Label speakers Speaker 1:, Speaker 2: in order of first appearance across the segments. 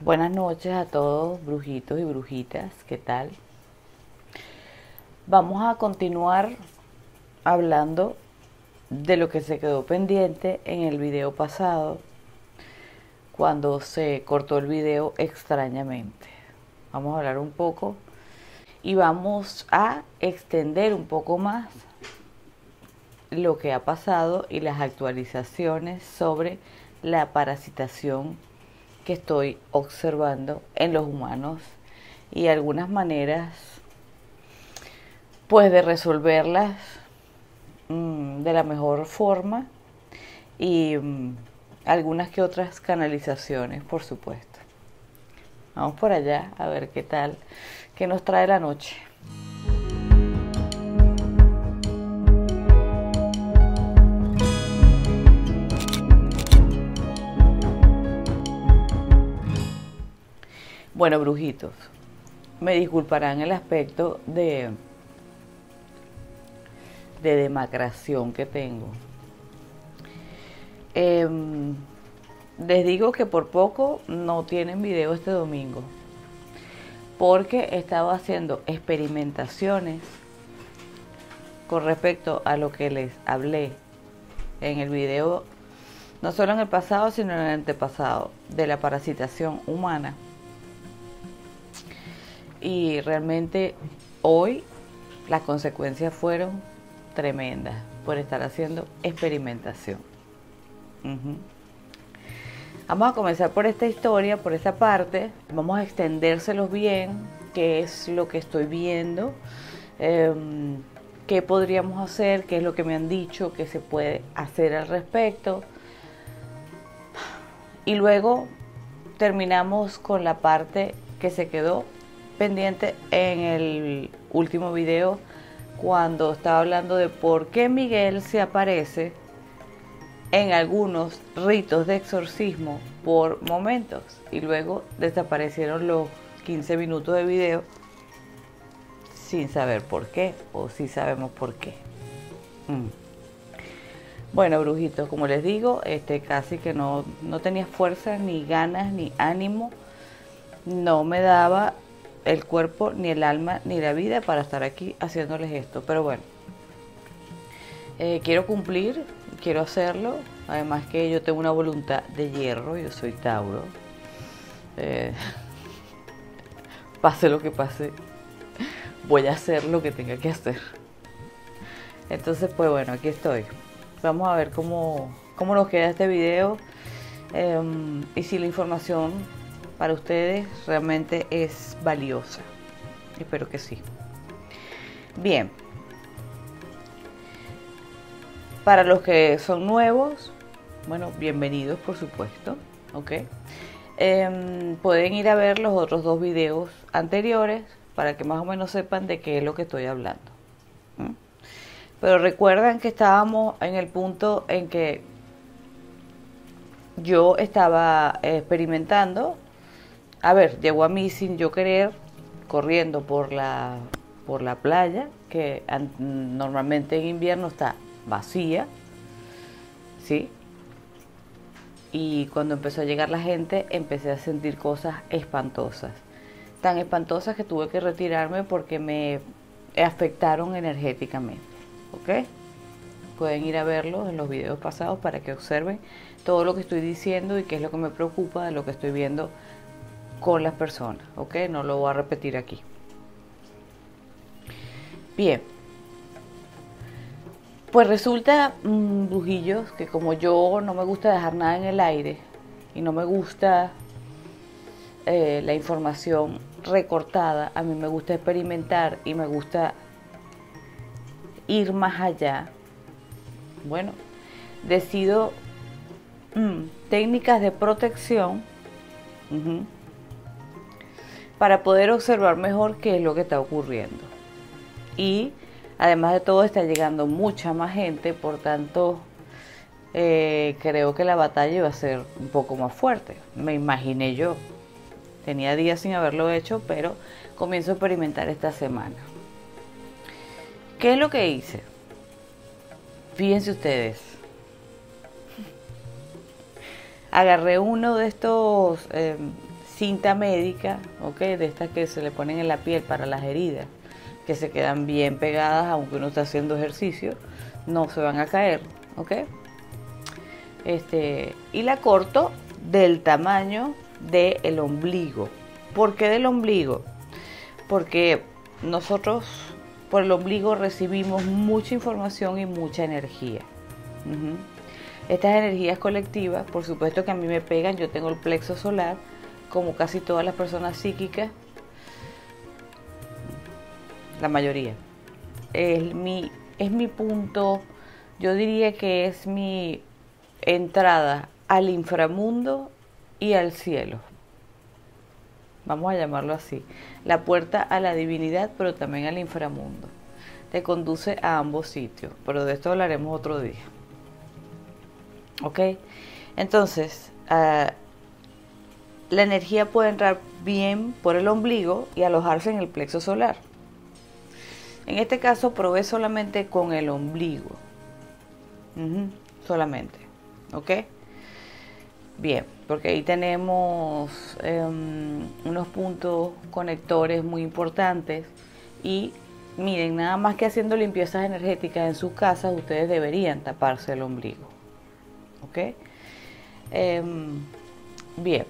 Speaker 1: Buenas noches a todos, brujitos y brujitas, ¿qué tal? Vamos a continuar hablando de lo que se quedó pendiente en el video pasado, cuando se cortó el video extrañamente. Vamos a hablar un poco y vamos a extender un poco más lo que ha pasado y las actualizaciones sobre la parasitación que estoy observando en los humanos y algunas maneras pues de resolverlas de la mejor forma y algunas que otras canalizaciones, por supuesto. Vamos por allá a ver qué tal, qué nos trae la noche. Bueno, brujitos, me disculparán el aspecto de demacración que tengo. Les digo que por poco no tienen video este domingo, porque he estado haciendo experimentaciones con respecto a lo que les hablé en el video, no solo en el pasado, sino en el antepasado, de la parasitación humana. Y realmente hoy las consecuencias fueron tremendas por estar haciendo experimentación. Vamos a comenzar por esta historia, por esta parte. Vamos a extendérselos bien, qué es lo que estoy viendo, qué podríamos hacer, qué es lo que me han dicho que se puede hacer al respecto. Y luego terminamos con la parte que se quedó pendiente en el último video, cuando estaba hablando de por qué Miguel se aparece en algunos ritos de exorcismo por momentos y luego desaparecieron los 15 minutos de video sin saber por qué, o si sabemos por qué. Bueno, brujitos, como les digo, casi que no tenía fuerza, ni ganas, ni ánimo. No me daba el cuerpo, ni el alma, ni la vida para estar aquí haciéndoles esto. Pero bueno, quiero cumplir, quiero hacerlo. Además que yo tengo una voluntad de hierro, yo soy Tauro. Pase lo que pase, voy a hacer lo que tenga que hacer. Entonces, pues bueno, aquí estoy. Vamos a ver cómo nos queda este video, y si la información para ustedes realmente es valiosa. Espero que sí. Bien. Para los que son nuevos, bueno, bienvenidos por supuesto, ¿ok? Pueden ir a ver los otros dos videos anteriores para que más o menos sepan de qué es lo que estoy hablando. Pero recuerdan que estábamos en el punto en que yo estaba experimentando. A ver, llegó a mí sin yo querer, corriendo por la playa, que normalmente en invierno está vacía, ¿sí? Y cuando empezó a llegar la gente, empecé a sentir cosas espantosas. Tan espantosas que tuve que retirarme porque me afectaron energéticamente, ¿ok? Pueden ir a verlo en los videos pasados para que observen todo lo que estoy diciendo y qué es lo que me preocupa de lo que estoy viendo con las personas, ¿ok? No lo voy a repetir aquí. Bien. Pues resulta, brujillos, que como yo no me gusta dejar nada en el aire y no me gusta la información recortada, a mí me gusta experimentar y me gusta ir más allá. Bueno, decido técnicas de protección para poder observar mejor qué es lo que está ocurriendo. Y además de todo, está llegando mucha más gente, por tanto, creo que la batalla iba a ser un poco más fuerte. Me imaginé yo. Tenía días sin haberlo hecho, pero comienzo a experimentar esta semana. ¿Qué es lo que hice? Fíjense ustedes. Agarré uno de estos cinta médica, ¿ok? De estas que se le ponen en la piel para las heridas, que se quedan bien pegadas aunque uno está haciendo ejercicio, no se van a caer, ¿ok? Y la corto del tamaño del ombligo. ¿Por qué del ombligo? Porque nosotros por el ombligo recibimos mucha información y mucha energía. Estas energías colectivas, por supuesto que a mí me pegan. Yo tengo el plexo solar, como casi todas las personas psíquicas, la mayoría. Es mi punto, yo diría que es mi entrada al inframundo y al cielo. Vamos a llamarlo así. La puerta a la divinidad, pero también al inframundo. Te conduce a ambos sitios, pero de esto hablaremos otro día. ¿Ok? Entonces, la energía puede entrar bien por el ombligo y alojarse en el plexo solar. En este caso, probé solamente con el ombligo. Solamente. ¿Ok? Bien, porque ahí tenemos unos puntos conectores muy importantes. Y miren, nada más que haciendo limpiezas energéticas en sus casas, ustedes deberían taparse el ombligo. ¿Ok? Bien.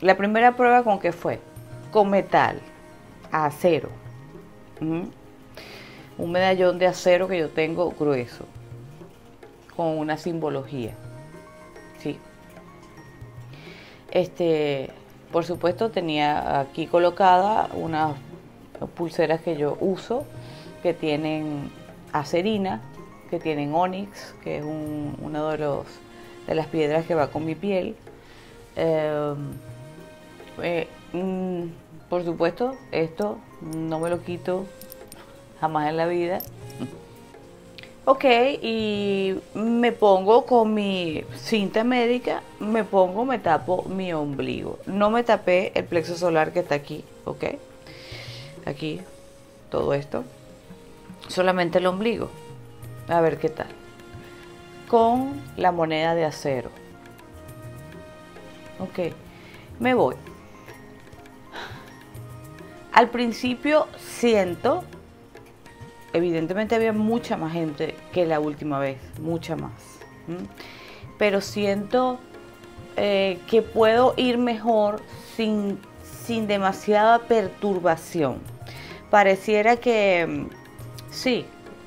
Speaker 1: La primera prueba, ¿con qué fue? Con metal, acero. Un medallón de acero que yo tengo grueso, con una simbología. Sí. Por supuesto, tenía aquí colocada unas pulseras que yo uso, que tienen acerina, que tienen onix, que es uno de las piedras que va con mi piel. Por supuesto, esto no me lo quito jamás en la vida. Ok, y me pongo con mi cinta médica, me tapo mi ombligo. No me tapé el plexo solar que está aquí, ok. Aquí, todo esto. Solamente el ombligo. A ver qué tal. Con la moneda de acero. Ok, me voy. Al principio siento, evidentemente había mucha más gente que la última vez, mucha más. Pero siento que puedo ir mejor sin demasiada perturbación. Pareciera que sí,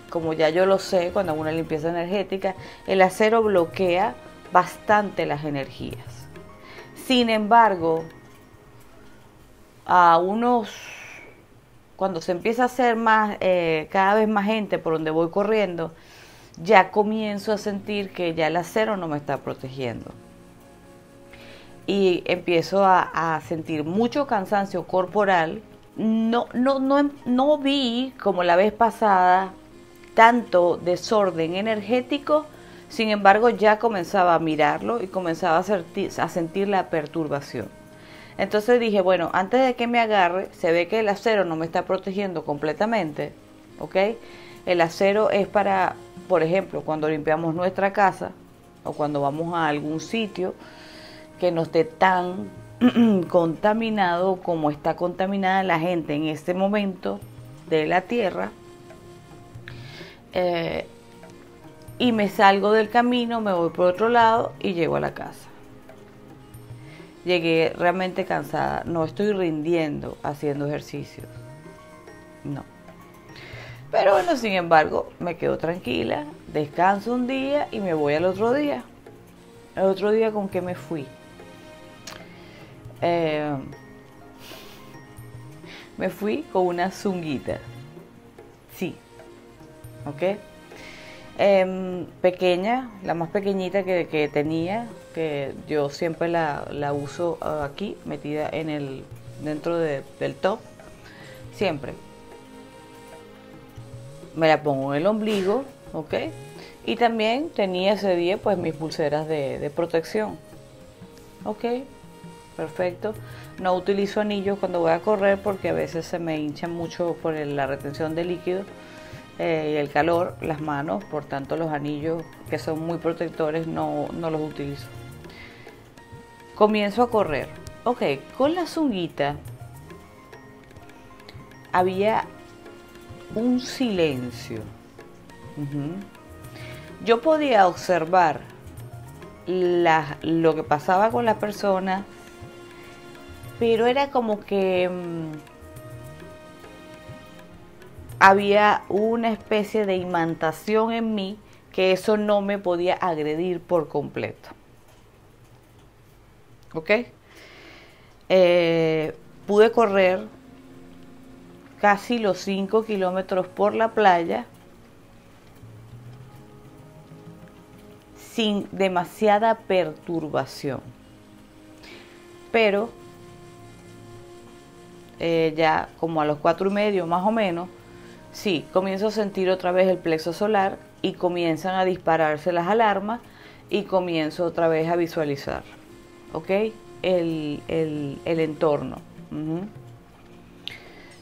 Speaker 1: como ya yo lo sé, cuando hago una limpieza energética, el acero bloquea bastante las energías. Sin embargo, cuando se empieza a hacer más, cada vez más gente por donde voy corriendo, ya comienzo a sentir que ya el acero no me está protegiendo. Y empiezo a sentir mucho cansancio corporal. No vi, como la vez pasada, tanto desorden energético. Sin embargo, ya comenzaba a mirarlo y comenzaba a sentir la perturbación. Entonces dije, bueno, antes de que me agarre, se ve que el acero no me está protegiendo completamente, ¿ok? El acero es para, por ejemplo, cuando limpiamos nuestra casa o cuando vamos a algún sitio que no esté tan contaminado como está contaminada la gente en este momento de la tierra. Y me salgo del camino, me voy por otro lado y llego a la casa. Llegué realmente cansada, no estoy rindiendo haciendo ejercicios, no. Pero bueno, sin embargo, me quedo tranquila, descanso un día y me voy al otro día. El otro día, ¿con qué me fui? Me fui con una zunguita, sí, ¿ok? Pequeña, la más pequeñita que tenía, que yo siempre la uso aquí, metida dentro del top, siempre. Me la pongo en el ombligo, ¿ok? Y también tenía ese día pues mis pulseras de protección, ¿ok? Perfecto. No utilizo anillos cuando voy a correr porque a veces se me hinchan mucho por la retención de líquido. Y el calor, las manos, por tanto los anillos que son muy protectores no los utilizo. Comienzo a correr, Ok, con la zunguita había un silencio. Ujú. Yo podía observar lo que pasaba con la persona, pero era como que había una especie de imantación en mí que eso no me podía agredir por completo. ¿Ok? Pude correr casi los 5 kilómetros por la playa sin demasiada perturbación. Pero ya como a los 4:30 más o menos, sí, comienzo a sentir otra vez el plexo solar y comienzan a dispararse las alarmas y comienzo otra vez a visualizar, ¿ok? El entorno.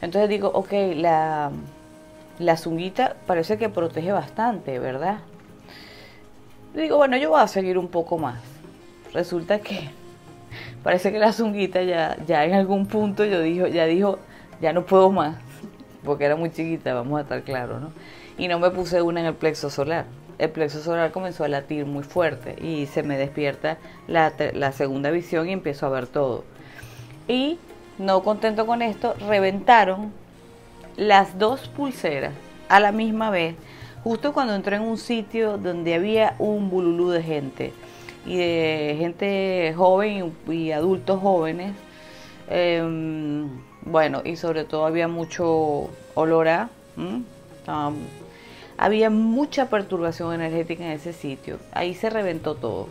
Speaker 1: Entonces digo, ok, la zunguita parece que protege bastante, ¿verdad? Digo, bueno, yo voy a seguir un poco más. Resulta que parece que la zunguita ya en algún punto ya no puedo más, porque era muy chiquita, vamos a estar claros, ¿no? Y no me puse una en el plexo solar. El plexo solar comenzó a latir muy fuerte y se me despierta la segunda visión y empiezo a ver todo. Y no contento con esto, reventaron las 2 pulseras a la misma vez, justo cuando entré en un sitio donde había un bululú de gente, y de gente joven y adultos jóvenes. Bueno, y sobre todo había mucho olor a... había mucha perturbación energética en ese sitio. Ahí se reventó todo.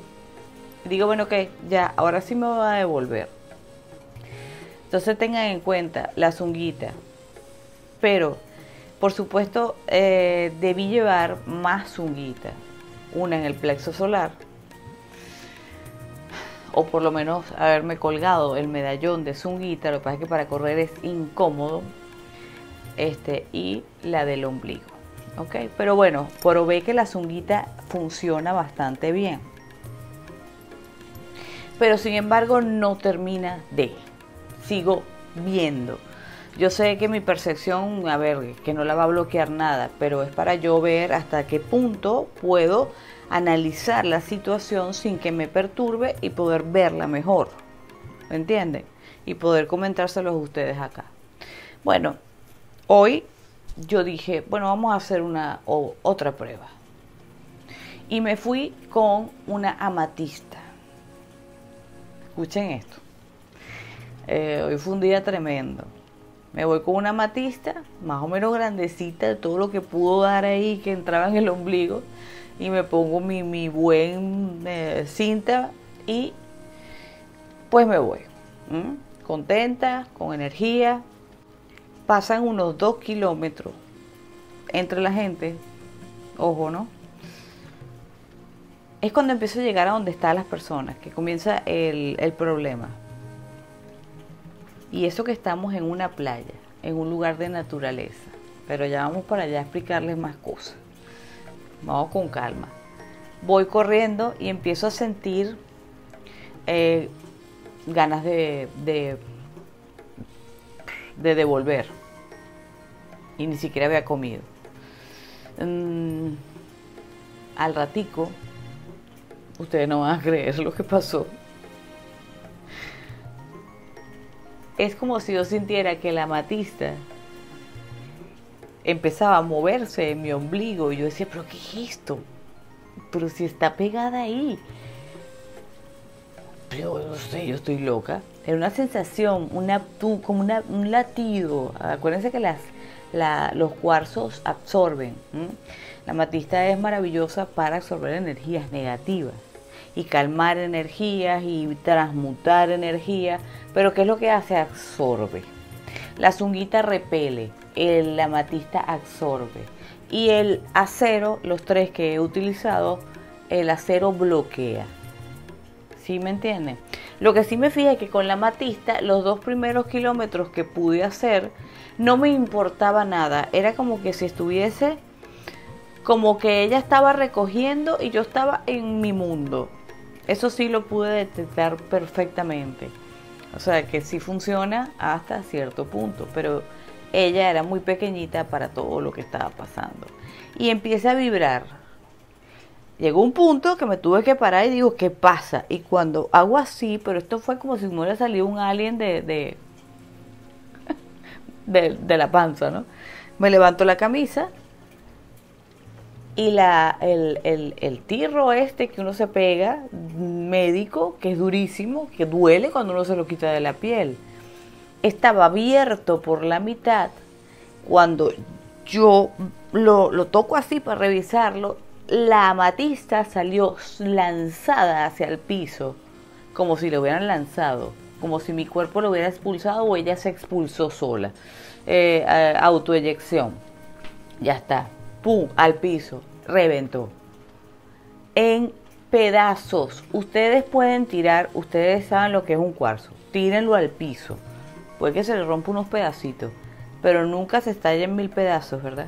Speaker 1: Digo, bueno, que ya, ahora sí me voy a devolver. Entonces tengan en cuenta la zunguita. Pero, por supuesto, debí llevar más zunguita. Una en el plexo solar. O por lo menos haberme colgado el medallón de zunguita. Lo que pasa es que para correr es incómodo. Y la del ombligo. ¿Ok? Pero bueno, probé que la zunguita funciona bastante bien. Pero sin embargo no termina de... Sigo viendo. Yo sé que mi percepción, a ver, que no la va a bloquear nada, pero es para yo ver hasta qué punto puedo analizar la situación sin que me perturbe y poder verla mejor. ¿Me entienden? Y poder comentárselos a ustedes acá. Bueno, hoy yo dije, bueno, vamos a hacer otra prueba. Y me fui con una amatista. Escuchen esto. Hoy fue un día tremendo. Me voy con una amatista, más o menos grandecita, de todo lo que pudo dar ahí, que entraba en el ombligo. Y me pongo mi buen cinta y pues me voy. Contenta, con energía. Pasan unos 2 kilómetros entre la gente. Ojo, ¿no? Es cuando empiezo a llegar a donde están las personas, que comienza el problema. Y eso que estamos en una playa, en un lugar de naturaleza. Pero ya vamos para allá a explicarles más cosas. Vamos con calma. Voy corriendo y empiezo a sentir ganas de devolver. Y ni siquiera había comido. Al ratico, ustedes no van a creer lo que pasó. Es como si yo sintiera que la amatista empezaba a moverse en mi ombligo y yo decía, pero ¿qué es esto? Pero si está pegada ahí. Pero no sé, yo estoy loca. Era una sensación, como un latido. Acuérdense que los cuarzos absorben. La amatista es maravillosa para absorber energías negativas y calmar energías y transmutar energías. Pero ¿qué es lo que hace? Absorbe. La zunguita repele, la amatista absorbe. Y el acero, los 3 que he utilizado, el acero bloquea. ¿Sí me entienden? Lo que sí me fijé es que con la amatista, los 2 primeros kilómetros que pude hacer, no me importaba nada. Era como que si estuviese, como que ella estaba recogiendo y yo estaba en mi mundo. Eso sí lo pude detectar perfectamente. O sea, que sí funciona hasta cierto punto, pero ella era muy pequeñita para todo lo que estaba pasando. Y empieza a vibrar. Llegó un punto que me tuve que parar y digo, ¿qué pasa? Y cuando hago así, pero esto fue como si me hubiera salido un alien de la panza, ¿no? Me levanto la camisa y el tirro este que uno se pega, médico, que es durísimo, que duele cuando uno se lo quita de la piel, estaba abierto por la mitad. Cuando yo lo toco así para revisarlo, la amatista salió lanzada hacia el piso, como si lo hubieran lanzado, como si mi cuerpo lo hubiera expulsado o ella se expulsó sola. Autoeyección. Ya está. ¡Pum! Al piso. Reventó. En pedazos. Ustedes pueden tirar, ustedes saben lo que es un cuarzo. Tírenlo al piso. Puede que se le rompa unos pedacitos, pero nunca se estalla en 1000 pedazos, ¿verdad?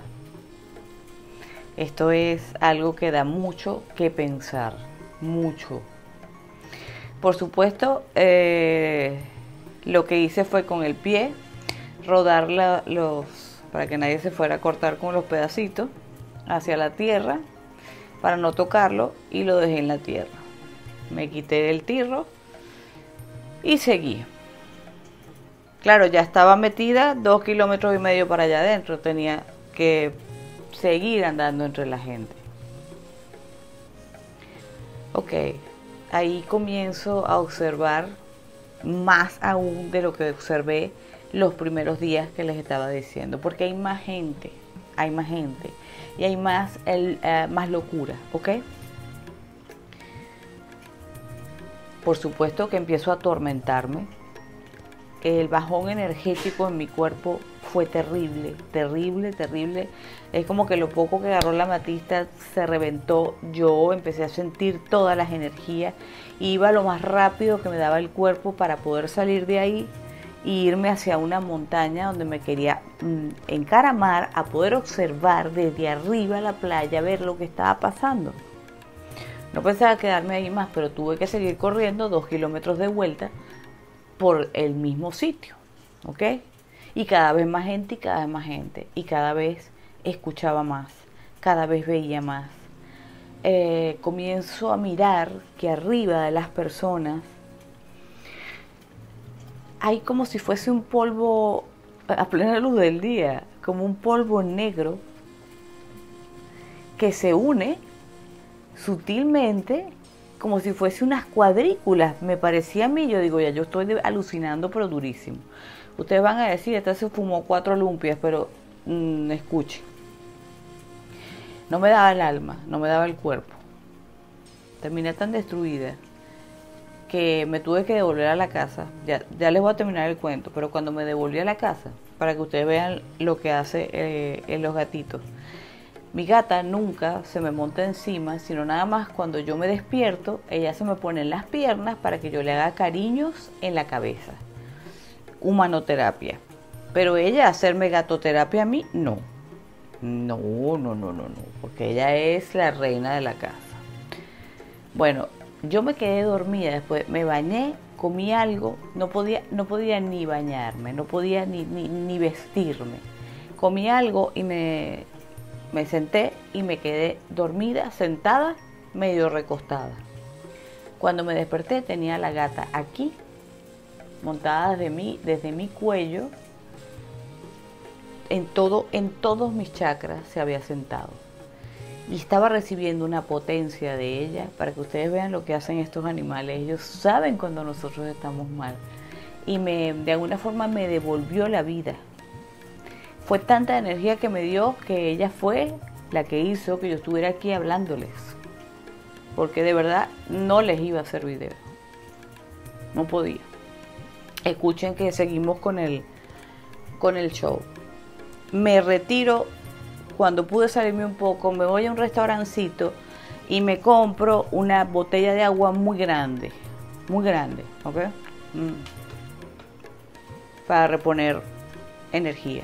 Speaker 1: Esto es algo que da mucho que pensar. Mucho. Por supuesto, lo que hice fue con el pie rodar para que nadie se fuera a cortar con los pedacitos hacia la tierra para no tocarlo, y lo dejé en la tierra. Me quité el tirro y seguí. Claro, ya estaba metida 2,5 kilómetros para allá adentro. Tenía que seguir andando entre la gente. Ok, ahí comienzo a observar más aún de lo que observé los primeros días que les estaba diciendo, porque hay más gente y hay más locura, ¿ok? Por supuesto que empiezo a atormentarme. El bajón energético en mi cuerpo fue terrible, terrible, terrible. Es como que lo poco que agarró la amatista se reventó. Yo empecé a sentir todas las energías. Iba lo más rápido que me daba el cuerpo para poder salir de ahí e irme hacia una montaña donde me quería encaramar a poder observar desde arriba la playa, ver lo que estaba pasando. No pensaba quedarme ahí más, pero tuve que seguir corriendo 2 kilómetros de vuelta por el mismo sitio, ¿ok? Y cada vez más gente y cada vez más gente, y cada vez escuchaba más, cada vez veía más. Comienzo a mirar que arriba de las personas hay como si fuese un polvo a plena luz del día, como un polvo negro que se une sutilmente, como si fuese unas cuadrículas. Me parecía a mí, yo digo, ya yo estoy alucinando, pero durísimo. Ustedes van a decir, esta se fumó 4 lumpias, pero escuchen. No me daba el alma, no me daba el cuerpo. Terminé tan destruida que me tuve que devolver a la casa. Ya les voy a terminar el cuento, pero cuando me devolví a la casa, para que ustedes vean lo que hace en los gatitos. Mi gata nunca se me monta encima, sino nada más cuando yo me despierto, ella se me pone en las piernas para que yo le haga cariños en la cabeza. Humanoterapia. Pero ella hacerme gatoterapia a mí, no. No, porque ella es la reina de la casa. Bueno, yo me quedé dormida, después me bañé, comí algo, no podía ni bañarme, no podía ni vestirme. Comí algo y me senté y me quedé dormida, sentada, medio recostada. Cuando me desperté tenía la gata aquí, montada desde mi cuello, en todos mis chakras se había sentado. Y estaba recibiendo una potencia de ella, para que ustedes vean lo que hacen estos animales. Ellos saben cuando nosotros estamos mal. Y de alguna forma me devolvió la vida. Fue tanta energía que me dio que ella fue la que hizo que yo estuviera aquí hablándoles. Porque de verdad no les iba a hacer video. No podía. Escuchen que seguimos con el show. Me retiro. Cuando pude salirme un poco, me voy a un restaurancito y me compro una botella de agua muy grande, ¿ok? Para reponer energía.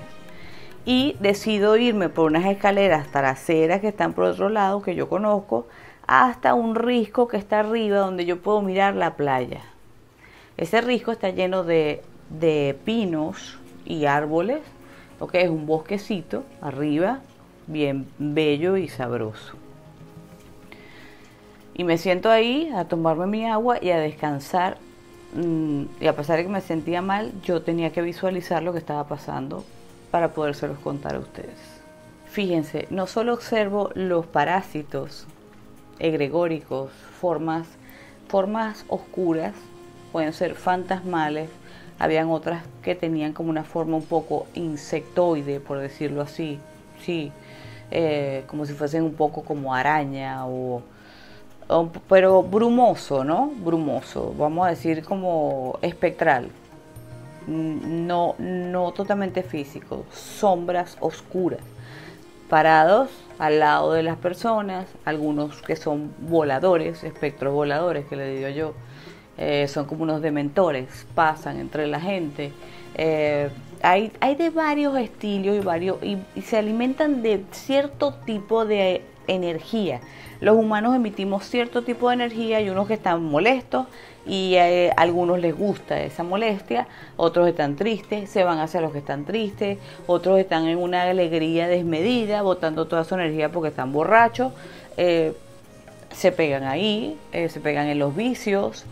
Speaker 1: Y decido irme por unas escaleras traseras que están por otro lado, que yo conozco, hasta un risco que está arriba donde yo puedo mirar la playa. Ese risco está lleno de pinos y árboles, ok, es un bosquecito arriba, bien bello y sabroso. Y me siento ahí a tomarme mi agua y a descansar. Y a pesar de que me sentía mal, yo tenía que visualizar lo que estaba pasando para podérselos contar a ustedes. Fíjense, no solo observo los parásitos egregóricos, formas oscuras, pueden ser fantasmales, habían otras que tenían como una forma un poco insectoide, por decirlo así, sí, como si fuesen un poco como araña pero brumoso, ¿no? Brumoso, vamos a decir como espectral, no totalmente físico, sombras oscuras, parados al lado de las personas, algunos que son voladores, espectros voladores que le digo yo, son como unos dementores, pasan entre la gente. Hay de varios estilos y se alimentan de cierto tipo de energía. Los humanos emitimos cierto tipo de energía, hay unos que están molestos y a algunos les gusta esa molestia, otros están tristes, se van hacia los que están tristes, otros están en una alegría desmedida, botando toda su energía porque están borrachos, se pegan ahí, se pegan en los vicios,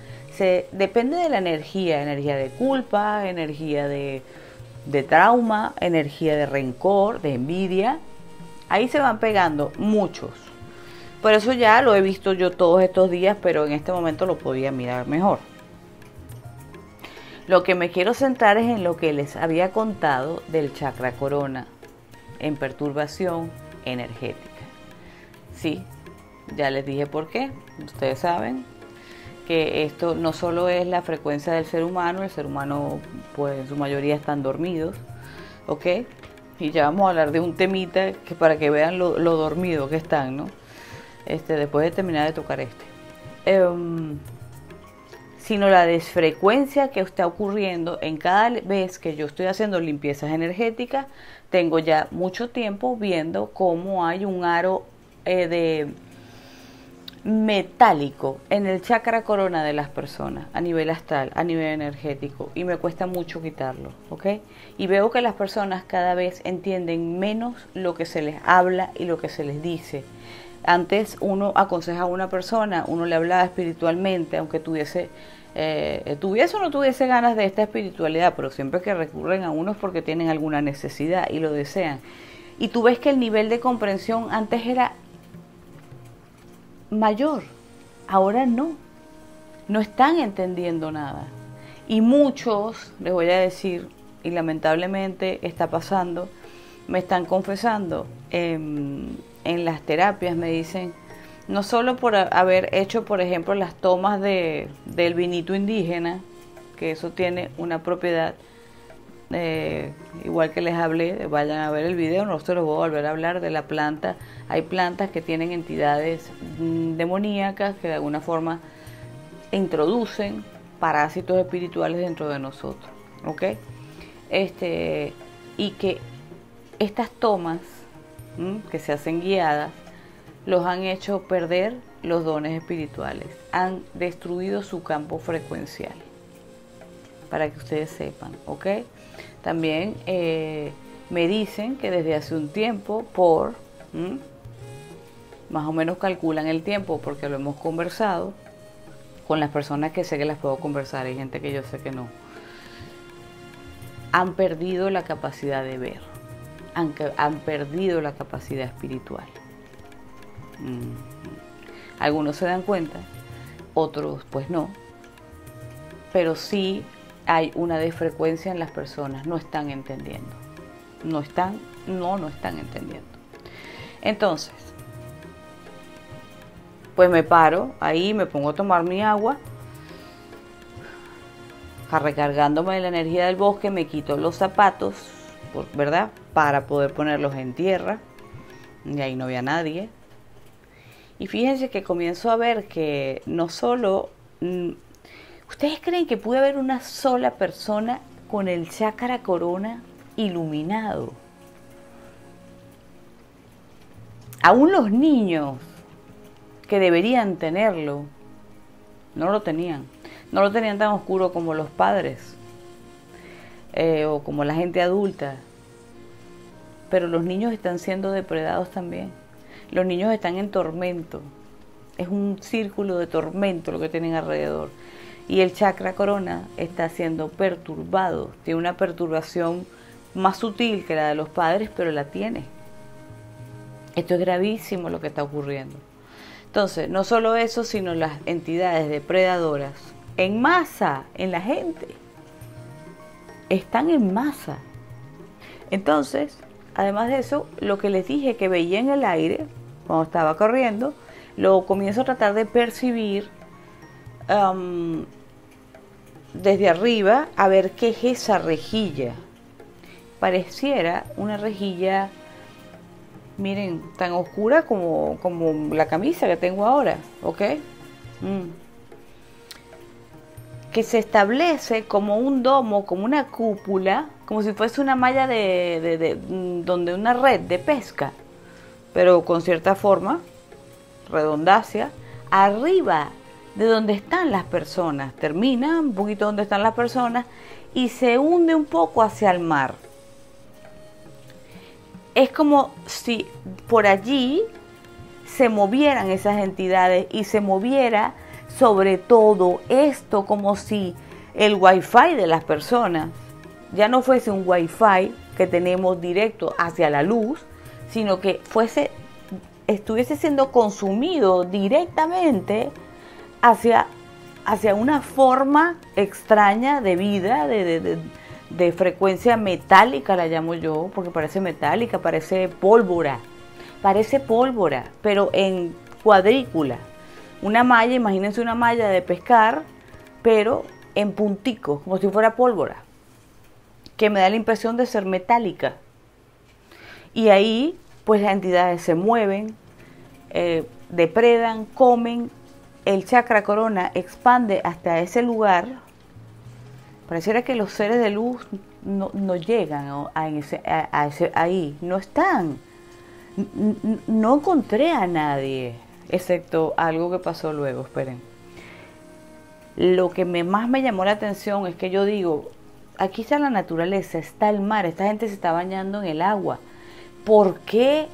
Speaker 1: depende de la energía de culpa, energía de trauma, energía de rencor, de envidia, ahí se van pegando muchos. Por eso ya lo he visto yo todos estos días, pero en este momento lo podía mirar mejor. Lo que me quiero centrar es en lo que les había contado del chakra corona, en perturbación energética. Sí, ya les dije por qué, ustedes saben que esto no solo es la frecuencia del ser humano, el ser humano pues en su mayoría están dormidos, ¿ok? Y ya vamos a hablar de un temita que para que vean lo dormidos que están, ¿no? Después de terminar de tocar sino la desfrecuencia que está ocurriendo en cada vez que yo estoy haciendo limpiezas energéticas. Tengo ya mucho tiempo viendo cómo hay un aro de metálico en el chakra corona de las personas a nivel astral, a nivel energético, y me cuesta mucho quitarlo, ¿ok? Y veo que las personas cada vez entienden menos lo que se les habla y lo que se les dice. Antes uno aconseja a una persona, uno le hablaba espiritualmente, aunque tuviese o no tuviese ganas de esta espiritualidad, pero siempre que recurren a uno es porque tienen alguna necesidad y lo desean. Y tú ves que el nivel de comprensión antes era mayor, ahora no están entendiendo nada. Y muchos, les voy a decir, y lamentablemente está pasando, me están confesando en las terapias, me dicen, no solo por haber hecho, por ejemplo, las tomas del vinito indígena, que eso tiene una propiedad, igual que les hablé, vayan a ver el video, no se los voy a volver a hablar de la planta. Hay plantas que tienen entidades demoníacas que de alguna forma introducen parásitos espirituales dentro de nosotros, ¿ok? Y que estas tomas que se hacen guiadas los han hecho perder los dones espirituales, han destruido su campo frecuencial, para que ustedes sepan, ¿ok? También me dicen que desde hace un tiempo, más o menos calculan el tiempo, porque lo hemos conversado con las personas que sé que las puedo conversar, hay gente que yo sé que no, han perdido la capacidad de ver, han perdido la capacidad espiritual. Algunos se dan cuenta, otros pues no, pero sí hay una desfrecuencia en las personas, no están entendiendo, no están entendiendo. Entonces, pues me paro ahí, me pongo a tomar mi agua, recargándome de la energía del bosque, me quito los zapatos, ¿verdad? Para poder ponerlos en tierra, y ahí no había nadie. Y fíjense que comienzo a ver que no solo... ¿Ustedes creen que puede haber una sola persona con el chakra corona iluminado? Aún los niños que deberían tenerlo, no lo tenían. No lo tenían tan oscuro como los padres o como la gente adulta. Pero los niños están siendo depredados también. Los niños están en tormento. Es un círculo de tormento lo que tienen alrededor. Y el chakra corona está siendo perturbado. Tiene una perturbación más sutil que la de los padres, pero la tiene. Esto es gravísimo lo que está ocurriendo. Entonces, no solo eso, sino las entidades depredadoras en masa, en la gente. Están en masa. Entonces, además de eso, lo que les dije que veía en el aire, cuando estaba corriendo, lo comienzo a tratar de percibir desde arriba, a ver qué es esa rejilla. Pareciera una rejilla, miren, tan oscura como la camisa que tengo ahora, ¿ok? Que se establece como un domo, como una cúpula, como si fuese una malla donde una red de pesca, pero con cierta forma, redondacia, arriba de donde están las personas. Termina un poquito donde están las personas y se hunde un poco hacia el mar. Es como si por allí se movieran esas entidades y se moviera sobre todo esto, como si el wifi de las personas ya no fuese un wifi que tenemos directo hacia la luz, sino que estuviese siendo consumido directamente hacia una forma extraña de vida, de frecuencia metálica, la llamo yo, porque parece metálica, parece pólvora, pero en cuadrícula. Una malla, imagínense una malla de pescar, pero en punticos, como si fuera pólvora, que me da la impresión de ser metálica. Y ahí, pues las entidades se mueven, depredan, comen, el chakra corona expande hasta ese lugar. Pareciera que los seres de luz no llegan ahí, no están. No encontré a nadie, excepto algo que pasó luego, esperen. Lo que más me llamó la atención es que yo digo, aquí está la naturaleza, está el mar, esta gente se está bañando en el agua. ¿Por qué?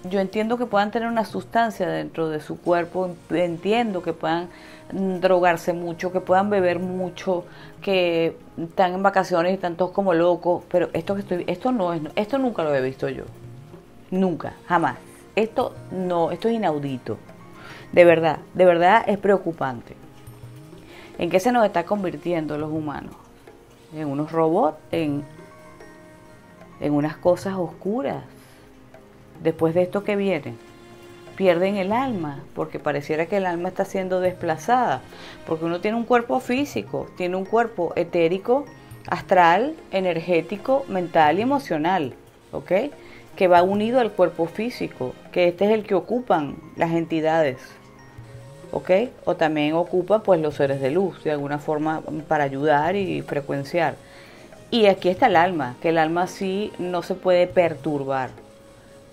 Speaker 1: Yo entiendo que puedan tener una sustancia dentro de su cuerpo, entiendo que puedan drogarse mucho, que puedan beber mucho, que están en vacaciones y están todos como locos, pero esto nunca lo he visto yo. Nunca, jamás. Esto es inaudito. De verdad es preocupante. ¿En qué se nos está convirtiendo los humanos? En unos robots, en unas cosas oscuras. Después de esto que viene, pierden el alma, porque pareciera que el alma está siendo desplazada, porque uno tiene un cuerpo físico, tiene un cuerpo etérico, astral, energético, mental y emocional, ¿ok? Que va unido al cuerpo físico, que este es el que ocupan las entidades, ¿ok? O también ocupa pues los seres de luz, de alguna forma para ayudar y frecuenciar. Y aquí está el alma, que el alma sí no se puede perturbar,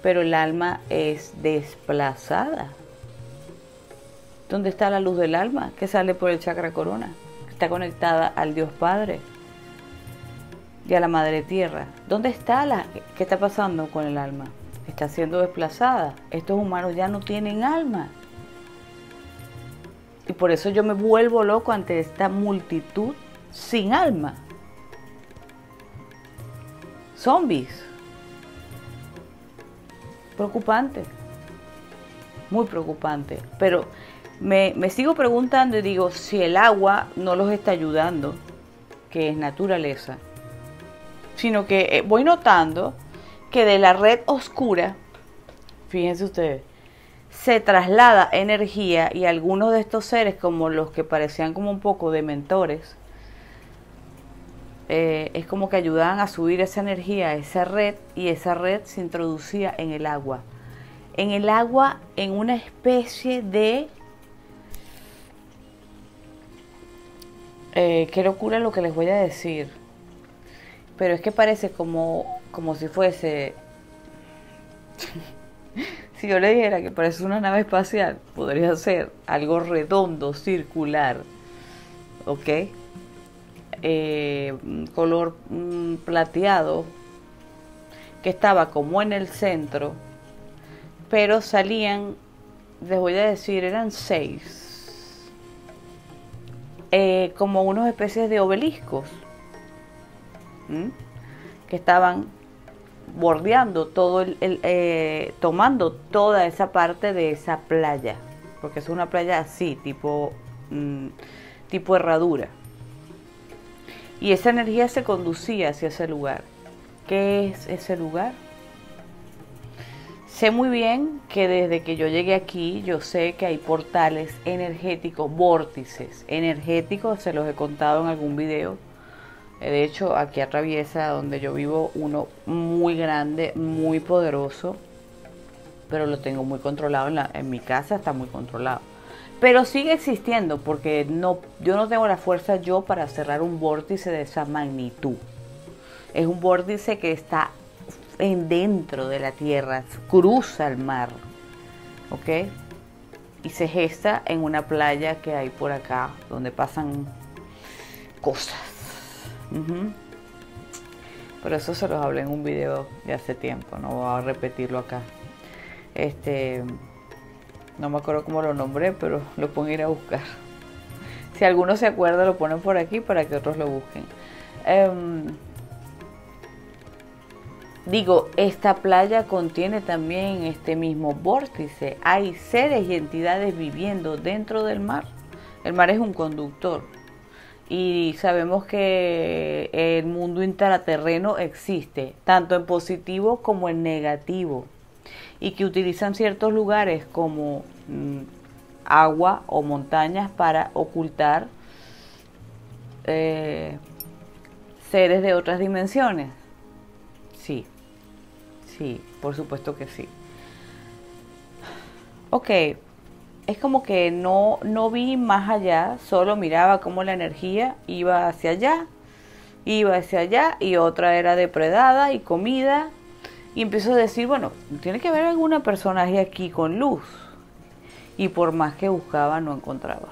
Speaker 1: pero el alma es desplazada. ¿Dónde está la luz del alma que sale por el chakra corona? Está conectada al Dios Padre y a la Madre Tierra. ¿Dónde está qué está pasando con el alma? Está siendo desplazada. Estos humanos ya no tienen alma. Y por eso yo me vuelvo loco ante esta multitud sin alma. Zombies. Preocupante, muy preocupante, pero me sigo preguntando y digo, si el agua no los está ayudando, que es naturaleza, sino que voy notando que de la red oscura, fíjense ustedes, se traslada energía y algunos de estos seres, como los que parecían como un poco de mentores, es como que ayudaban a subir esa energía a esa red, y esa red se introducía en el agua. En el agua, en una especie de... qué locura lo que les voy a decir. Pero es que parece como si fuese... Si yo le dijera que parece una nave espacial, podría ser algo redondo, circular, ¿ok? Color plateado, que estaba como en el centro, pero salían, les voy a decir, eran 6, como unas especies de obeliscos, que estaban bordeando todo tomando toda esa parte de esa playa, porque es una playa así, tipo herradura, y esa energía se conducía hacia ese lugar. ¿Qué es ese lugar? Sé muy bien que desde que yo llegué aquí, yo sé que hay portales energéticos, vórtices energéticos, se los he contado en algún video. De hecho, aquí atraviesa donde yo vivo uno muy grande, muy poderoso, pero lo tengo muy controlado, en mi casa está muy controlado. Pero sigue existiendo porque yo no tengo la fuerza yo para cerrar un vórtice de esa magnitud. Es un vórtice que está dentro de la tierra, cruza el mar, ¿ok? Y se gesta en una playa que hay por acá, donde pasan cosas. Pero eso se los hablé en un video de hace tiempo, no voy a repetirlo acá. No me acuerdo cómo lo nombré, pero lo pueden ir a buscar. Si alguno se acuerda, lo ponen por aquí para que otros lo busquen. Digo, esta playa contiene también este mismo vórtice. Hay seres y entidades viviendo dentro del mar. El mar es un conductor. Y sabemos que el mundo intraterreno existe, tanto en positivo como en negativo. Y que utilizan ciertos lugares como agua o montañas para ocultar seres de otras dimensiones. Sí, por supuesto que sí. Ok, es como que no vi más allá, solo miraba cómo la energía iba hacia allá y otra era depredada y comida. Y empiezo a decir, bueno, tiene que haber algún personaje aquí con luz. Y por más que buscaba, no encontraba.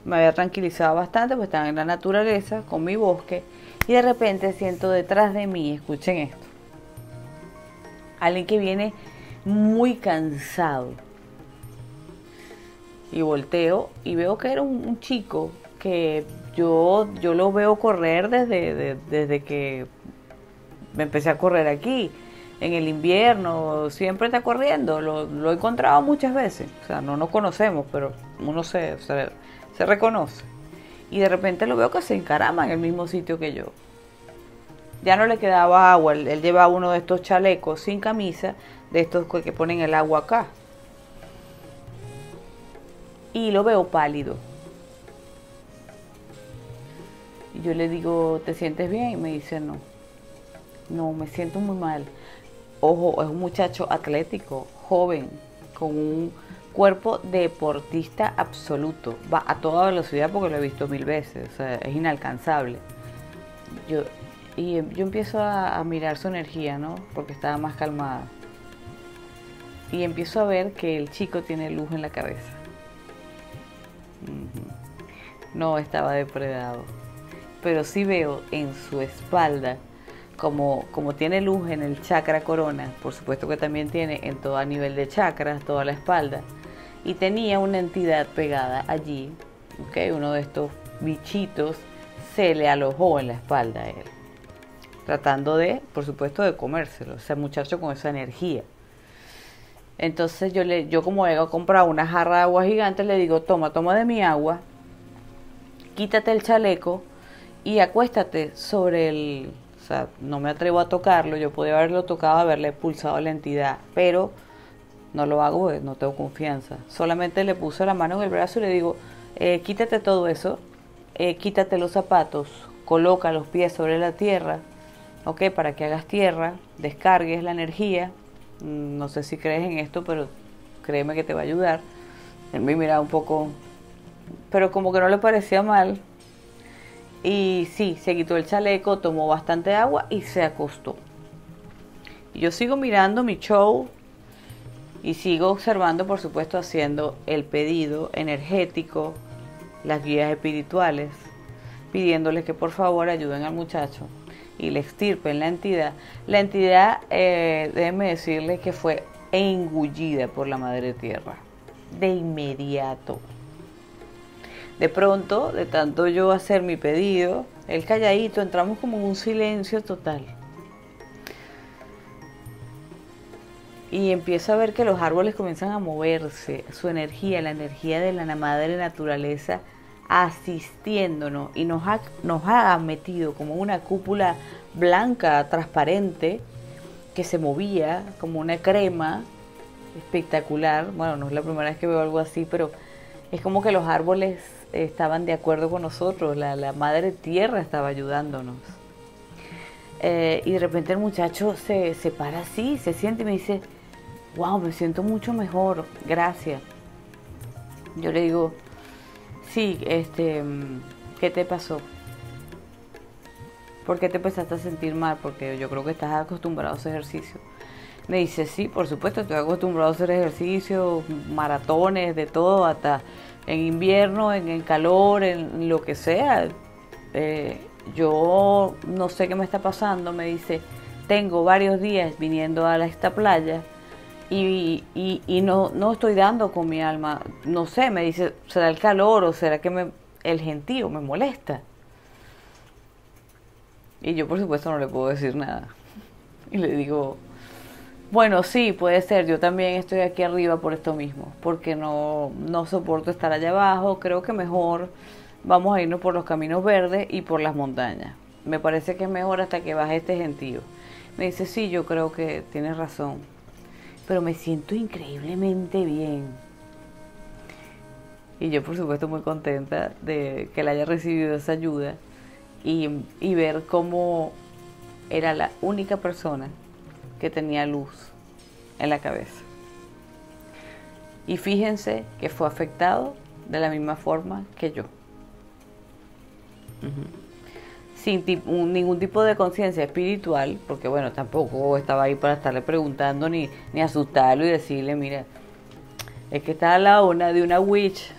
Speaker 1: Me había tranquilizado bastante, pues estaba en la naturaleza, con mi bosque. Y de repente siento detrás de mí, escuchen esto, alguien que viene muy cansado. Y volteo y veo que era un chico que yo lo veo correr desde que me empecé a correr aquí. En el invierno siempre está corriendo, lo he encontrado muchas veces. O sea, no nos conocemos, pero uno se reconoce. Y de repente lo veo que se encarama en el mismo sitio que yo. Ya no le quedaba agua, él llevaba uno de estos chalecos sin camisa, de estos que ponen el agua acá. Y lo veo pálido. Y yo le digo, ¿te sientes bien? Y me dice, no, me siento muy mal. Ojo, es un muchacho atlético, joven, con un cuerpo deportista absoluto. Va a toda velocidad porque lo he visto 1000 veces, o sea, es inalcanzable. Yo empiezo a mirar su energía, ¿no? Porque estaba más calmada. Y empiezo a ver que el chico tiene luz en la cabeza. No estaba depredado. Pero sí veo en su espalda, como tiene luz en el chakra corona, por supuesto que también tiene en todo a nivel de chakras, toda la espalda, y tenía una entidad pegada allí, ¿okay? Uno de estos bichitos se le alojó en la espalda a él, tratando de, por supuesto, de comérselo, ese muchacho con esa energía. Entonces yo como he comprado una jarra de agua gigante, le digo, toma de mi agua, quítate el chaleco y acuéstate sobre o sea, no me atrevo a tocarlo, yo podía haberlo tocado, haberle pulsado a la entidad, pero no lo hago porque no tengo confianza. Solamente le puse la mano en el brazo y le digo, quítate todo eso, quítate los zapatos, coloca los pies sobre la tierra, ¿ok? Para que hagas tierra, descargues la energía. No sé si crees en esto, pero créeme que te va a ayudar. Él me miraba un poco, pero como que no le parecía mal. Y sí, se quitó el chaleco, tomó bastante agua y se acostó. Y yo sigo mirando mi show Y sigo observando, por supuesto, haciendo el pedido energético, las guías espirituales, pidiéndoles que por favor ayuden al muchacho y le extirpen la entidad. La entidad, déjenme decirles que fue engullida por la Madre Tierra, de inmediato. De pronto, de tanto yo hacer mi pedido, él calladito, entramos como en un silencio total. Y empiezo a ver que los árboles comienzan a moverse, su energía, la energía de la madre naturaleza asistiéndonos, y nos ha metido como una cúpula blanca, transparente, que se movía como una crema espectacular. Bueno, no es la primera vez que veo algo así, pero es como que los árboles estaban de acuerdo con nosotros, la madre tierra estaba ayudándonos. Y de repente el muchacho se para así, se siente y me dice: wow, me siento mucho mejor, gracias. Yo le digo: sí, ¿qué te pasó? ¿Por qué te empezaste a sentir mal? Porque yo creo que estás acostumbrado a hacer ejercicio. Me dice: sí, por supuesto, estoy acostumbrado a hacer ejercicio, maratones, de todo, hasta en invierno, en el calor, en lo que sea. Yo no sé qué me está pasando. Me dice: tengo varios días viniendo a esta playa y no estoy dando con mi alma. No sé, me dice, ¿será el calor o será que el gentío me molesta? Y yo por supuesto no le puedo decir nada. Y le digo: bueno, sí, puede ser, yo también estoy aquí arriba por esto mismo, porque no soporto estar allá abajo. Creo que mejor vamos a irnos por los caminos verdes y por las montañas. Me parece que es mejor hasta que baje este gentío. Me dice: sí, yo creo que tienes razón, pero me siento increíblemente bien. Y yo por supuesto muy contenta de que él haya recibido esa ayuda y ver cómo era la única persona que tenía luz en la cabeza. Y fíjense que fue afectado de la misma forma que yo. Sin ningún tipo de conciencia espiritual, porque bueno, tampoco estaba ahí para estarle preguntando ni asustarlo y decirle: mira, es que está a la una de una witch,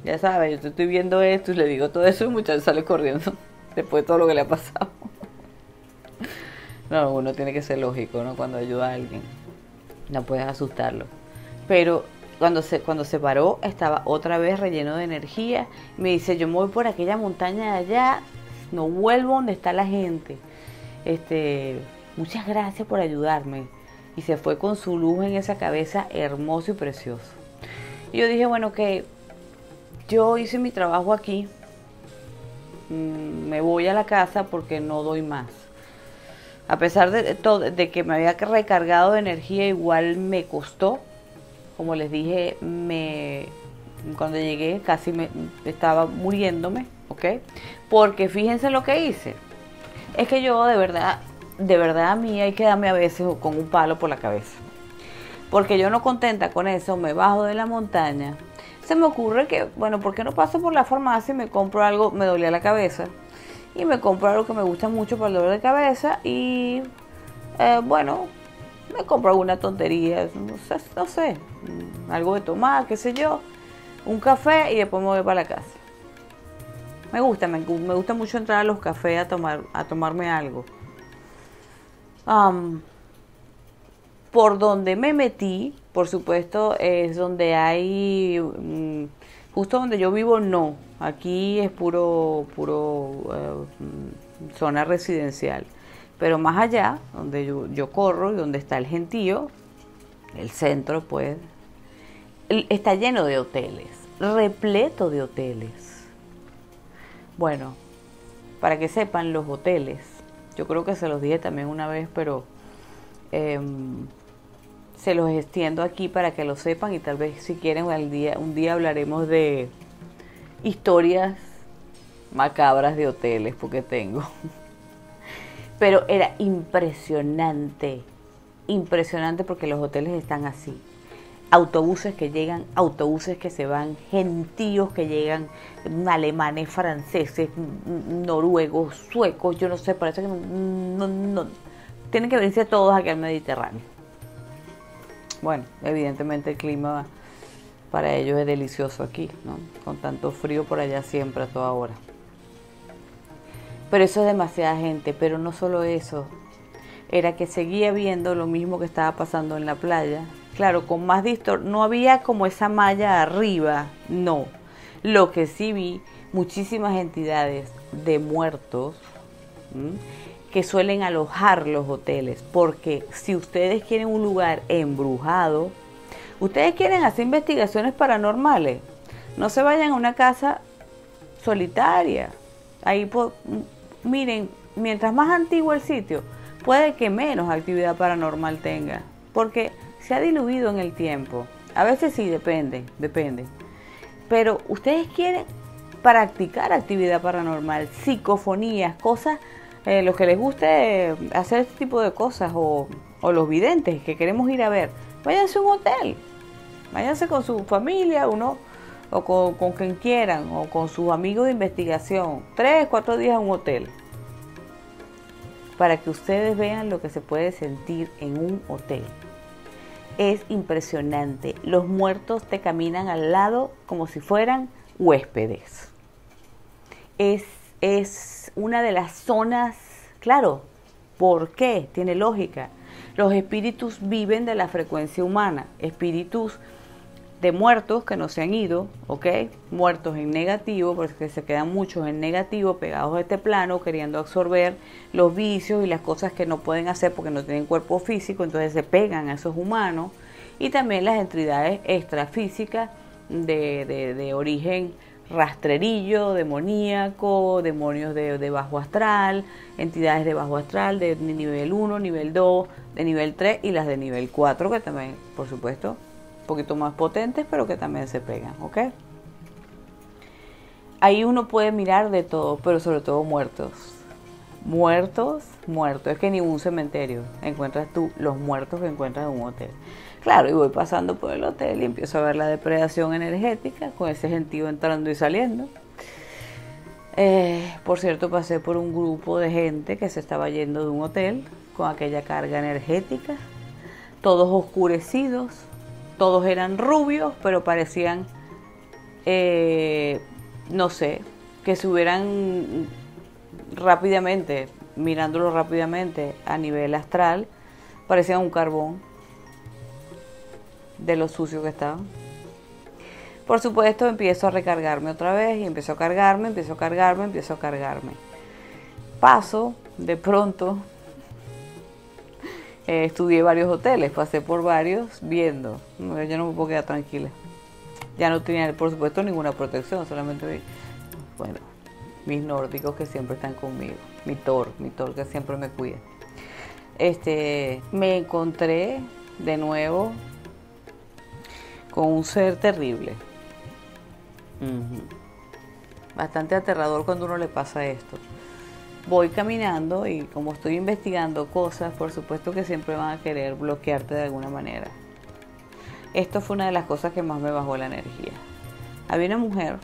Speaker 1: ya sabes, yo te estoy viendo esto, y le digo todo eso y el muchacho sale corriendo después de todo lo que le ha pasado. No, uno tiene que ser lógico, ¿no? Cuando ayuda a alguien, no puedes asustarlo. Pero cuando se paró, estaba otra vez relleno de energía. Me dice: yo me voy por aquella montaña de allá, no vuelvo donde está la gente. Muchas gracias por ayudarme. Y se fue con su luz en esa cabeza, hermoso y precioso. Y yo dije: bueno, que yo hice mi trabajo aquí, me voy a la casa porque no doy más. A pesar de que me había recargado de energía, igual me costó. Como les dije, cuando llegué casi estaba muriéndome, ¿ok? Porque fíjense lo que hice. Es que yo de verdad a mí hay que darme a veces con un palo por la cabeza. Porque yo, no contenta con eso, me bajo de la montaña. Se me ocurre que, bueno, ¿por qué no paso por la farmacia y me compro algo? Me dolía la cabeza. Y me compro algo que me gusta mucho para el dolor de cabeza. Y, bueno, me compro alguna tontería, no sé, algo de tomar, qué sé yo, un café, y después me voy para la casa. Me gusta mucho entrar a los cafés a tomarme algo. Por donde me metí, por supuesto, es donde hay, justo donde yo vivo, no. Aquí es puro zona residencial. Pero más allá, donde yo corro y donde está el gentío, el centro, pues, está lleno de hoteles, repleto de hoteles. Bueno, para que sepan, los hoteles, yo creo que se los dije también una vez, pero se los extiendo aquí para que lo sepan, y tal vez si quieren un día hablaremos de historias macabras de hoteles, porque tengo. Pero era impresionante porque los hoteles están así. Autobuses que llegan, autobuses que se van, gentíos que llegan, alemanes, franceses, noruegos, suecos, yo no sé, parece que no tienen que venirse todos aquí al Mediterráneo. Bueno, evidentemente el clima para ellos es delicioso aquí, ¿no? Con tanto frío por allá siempre a toda hora. Pero eso es demasiada gente, pero no solo eso, era que seguía viendo lo mismo que estaba pasando en la playa. Claro, con más no había como esa malla arriba, no. Lo que sí vi, muchísimas entidades de muertos, ¿m?, que suelen alojar los hoteles, porque si ustedes quieren un lugar embrujado, ustedes quieren hacer investigaciones paranormales, no se vayan a una casa solitaria. Ahí, miren, mientras más antiguo el sitio, puede que menos actividad paranormal tenga, porque se ha diluido en el tiempo. A veces sí, depende. Pero ustedes quieren practicar actividad paranormal, psicofonías, cosas, los que les guste hacer este tipo de cosas, o los videntes que queremos ir a ver, váyanse a un hotel, váyanse con su familia, o con quien quieran, o con sus amigos de investigación, 3, 4 días en un hotel, para que ustedes vean lo que se puede sentir en un hotel. Es impresionante. Los muertos te caminan al lado como si fueran huéspedes. Es una de las zonas, claro, ¿por qué? Tiene lógica. Los espíritus viven de la frecuencia humana, espíritus de muertos que no se han ido, ¿ok? Muertos en negativo, porque se quedan muchos en negativo, pegados a este plano, queriendo absorber los vicios y las cosas que no pueden hacer porque no tienen cuerpo físico, entonces se pegan a esos humanos. Y también las entidades extrafísicas de origen rastrerillo, demoníaco, demonios de bajo astral, entidades de bajo astral, de nivel 1, nivel 2, de nivel 3 y las de nivel 4, que también, por supuesto, un poquito más potentes, pero que también se pegan, ¿ok? Ahí uno puede mirar de todo, pero sobre todo muertos. Muertos. Es que ni un cementerio encuentras tú los muertos que encuentras en un hotel. Claro, y voy pasando por el hotel y empiezo a ver la depredación energética, con ese gentío entrando y saliendo. Por cierto, pasé por un grupo de gente que se estaba yendo de un hotel con aquella carga energética, todos oscurecidos. Todos eran rubios, pero parecían, no sé, que se hubieran rápidamente, mirándolo rápidamente a nivel astral, parecían un carbón de lo sucio que estaban. Por supuesto, empiezo a recargarme otra vez y empiezo a cargarme. Paso, de pronto, estudié varios hoteles, pasé por varios viendo. Yo no me puedo quedar tranquila. Ya no tenía, por supuesto, ninguna protección, solamente vi, bueno, mis nórdicos que siempre están conmigo, mi Thor que siempre me cuida. Me encontré de nuevo con un ser terrible. Bastante aterrador cuando uno le pasa esto. Voy caminando y como estoy investigando cosas, por supuesto que siempre van a querer bloquearte de alguna manera. Esto fue una de las cosas que más me bajó la energía. Había una mujer,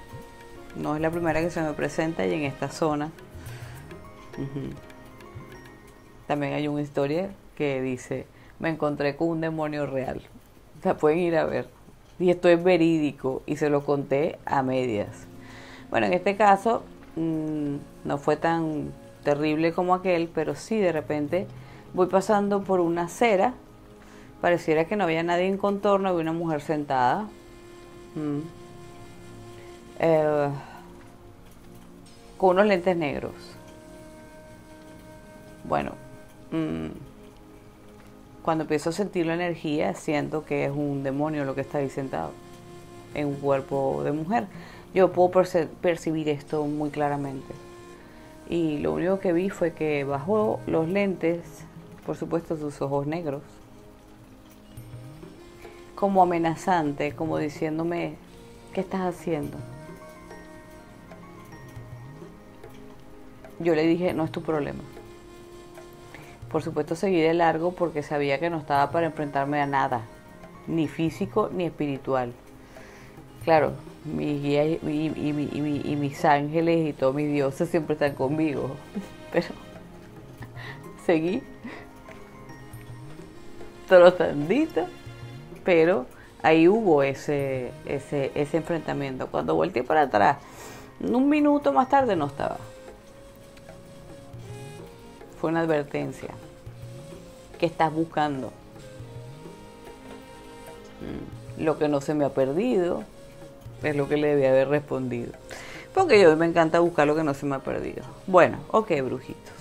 Speaker 1: no es la primera que se me presenta, y en esta zona también hay una historia que dice: me encontré con un demonio real. La pueden ir a ver. Y esto es verídico y se lo conté a medias. Bueno, en este caso no fue tan terrible como aquel, pero sí, de repente voy pasando por una acera, pareciera que no había nadie en contorno, había una mujer sentada, con unos lentes negros. Bueno, cuando empiezo a sentir la energía, siento que es un demonio lo que está ahí sentado en un cuerpo de mujer. Yo puedo percibir esto muy claramente. Y lo único que vi fue que bajó los lentes, por supuesto sus ojos negros, como amenazante, como diciéndome: ¿qué estás haciendo? Yo le dije: no es tu problema. Por supuesto seguí de largo porque sabía que no estaba para enfrentarme a nada, ni físico ni espiritual. Claro, mis guías y mis ángeles y todos mis dioses siempre están conmigo, pero seguí trotandito pero ahí hubo ese enfrentamiento. Cuando volteé para atrás, un minuto más tarde no estaba. Fue una advertencia. ¿Qué estás buscando? Lo que no se me ha perdido es lo que le debía haber respondido. Porque yo me encanta buscar lo que no se me ha perdido. Bueno, ok, brujitos.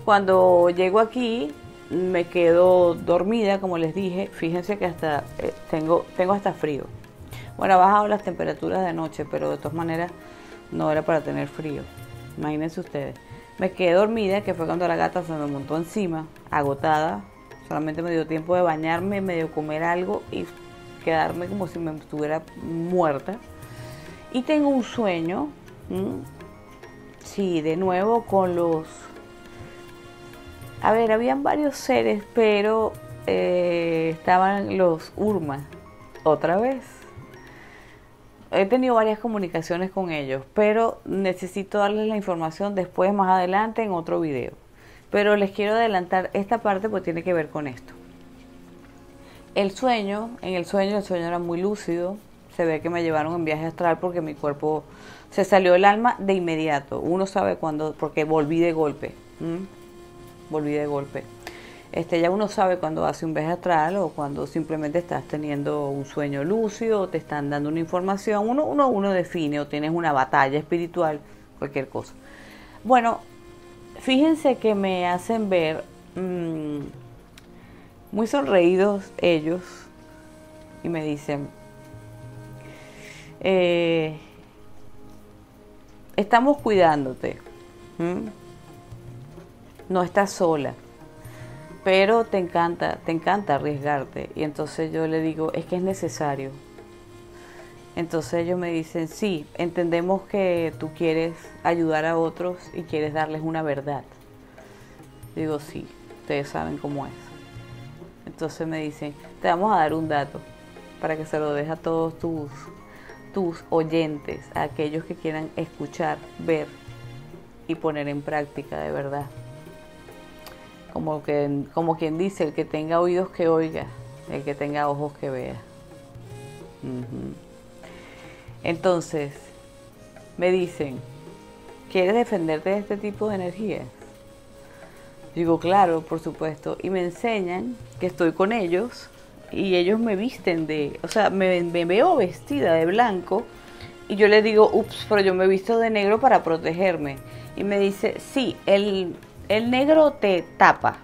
Speaker 1: Cuando llego aquí, me quedo dormida, como les dije. Fíjense que hasta tengo hasta frío. Bueno, ha bajado las temperaturas de noche, pero de todas maneras no era para tener frío. Imagínense ustedes. Me quedé dormida, que fue cuando la gata se me montó encima, agotada. Solamente me dio tiempo de bañarme, medio comer algo y quedarme como si me estuviera muerta. Y tengo un sueño, sí, de nuevo con los... A ver, habían varios seres, pero estaban los Urma, otra vez. He tenido varias comunicaciones con ellos, pero necesito darles la información después, más adelante, en otro video. Pero les quiero adelantar esta parte porque tiene que ver con esto. El sueño era muy lúcido. Se ve que me llevaron en viaje astral porque mi cuerpo se salió el alma de inmediato. Uno sabe cuándo, porque volví de golpe. Volví de golpe. Ya uno sabe cuando hace un viaje astral o cuando simplemente estás teniendo un sueño lúcido o te están dando una información. Uno define o tienes una batalla espiritual, cualquier cosa. Bueno, fíjense que me hacen ver muy sonreídos ellos y me dicen, estamos cuidándote, no estás sola, pero te encanta arriesgarte. Y entonces yo le digo, es que es necesario. Entonces ellos me dicen, sí, entendemos que tú quieres ayudar a otros y quieres darles una verdad. Digo, sí, ustedes saben cómo es. Entonces me dicen, te vamos a dar un dato para que se lo dejes a todos tus oyentes, a aquellos que quieran escuchar, ver y poner en práctica de verdad. Como quien dice, el que tenga oídos que oiga, el que tenga ojos que vea. Entonces, me dicen, ¿quieres defenderte de este tipo de energías? Digo, claro, por supuesto. Y me enseñan que estoy con ellos y ellos me visten me veo vestida de blanco y yo les digo, ups, pero yo me he visto de negro para protegerme. Y me dice, sí, el negro te tapa,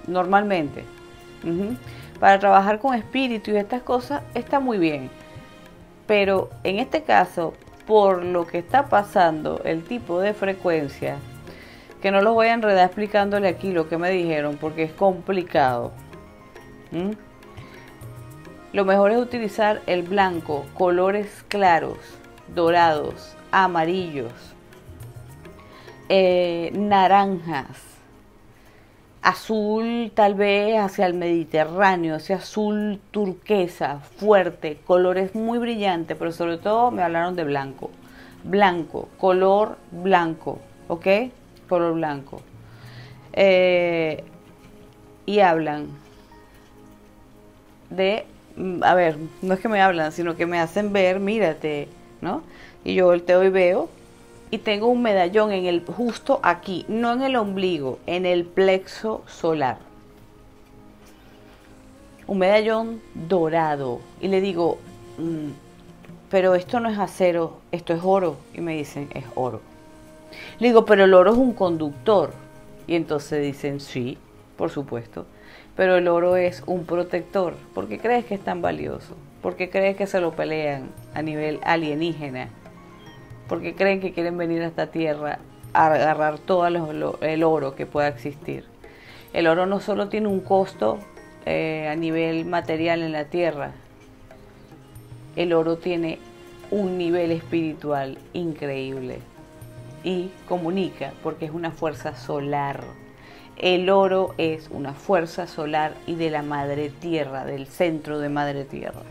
Speaker 1: normalmente. Para trabajar con espíritu y estas cosas está muy bien. Pero en este caso, por lo que está pasando, el tipo de frecuencia, que no los voy a enredar explicándole aquí lo que me dijeron, porque es complicado. Lo mejor es utilizar el blanco, colores claros, dorados, amarillos, naranjas, azul tal vez hacia el Mediterráneo, ese azul turquesa, fuerte, colores muy brillantes, pero sobre todo me hablaron de blanco. Blanco, color blanco, ¿ok? Color blanco. Y hablan de, a ver, no es que me hablan, sino que me hacen ver, mírate, ¿no? Y yo volteo y veo, y tengo un medallón justo aquí, no en el ombligo, en el plexo solar. Un medallón dorado. Y le digo, pero esto no es acero, esto es oro. Y me dicen, es oro. Le digo, pero el oro es un conductor. Y entonces dicen, sí, por supuesto. Pero el oro es un protector. ¿Por qué crees que es tan valioso? ¿Por qué crees que se lo pelean a nivel alienígena? ¿Por qué creen que quieren venir a esta tierra a agarrar todo el oro que pueda existir? El oro no solo tiene un costo a nivel material en la tierra. El oro tiene un nivel espiritual increíble. Y comunica porque es una fuerza solar. El oro es una fuerza solar y de la madre tierra, del centro de madre tierra.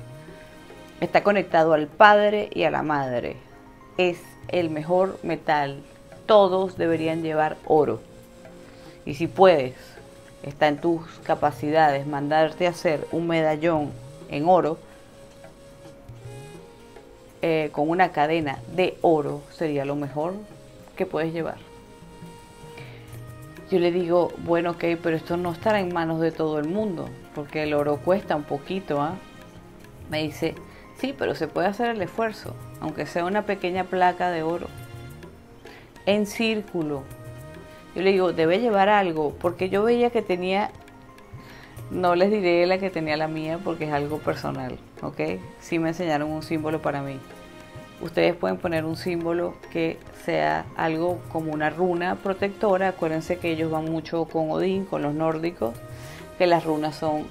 Speaker 1: Está conectado al padre y a la madre. Es el mejor metal. Todos deberían llevar oro. Y si puedes, está en tus capacidades mandarte a hacer un medallón en oro, con una cadena de oro, sería lo mejor que puedes llevar. Yo le digo, bueno, ok, pero esto no estará en manos de todo el mundo, porque el oro cuesta un poquito, ¿ah? Me dice, sí, pero se puede hacer el esfuerzo, aunque sea una pequeña placa de oro, en círculo. Yo le digo, debe llevar algo, porque yo veía que tenía, no les diré la que tenía la mía, porque es algo personal, ¿ok? Sí me enseñaron un símbolo para mí. Ustedes pueden poner un símbolo que sea algo como una runa protectora. Acuérdense que ellos van mucho con Odín, con los nórdicos, que las runas son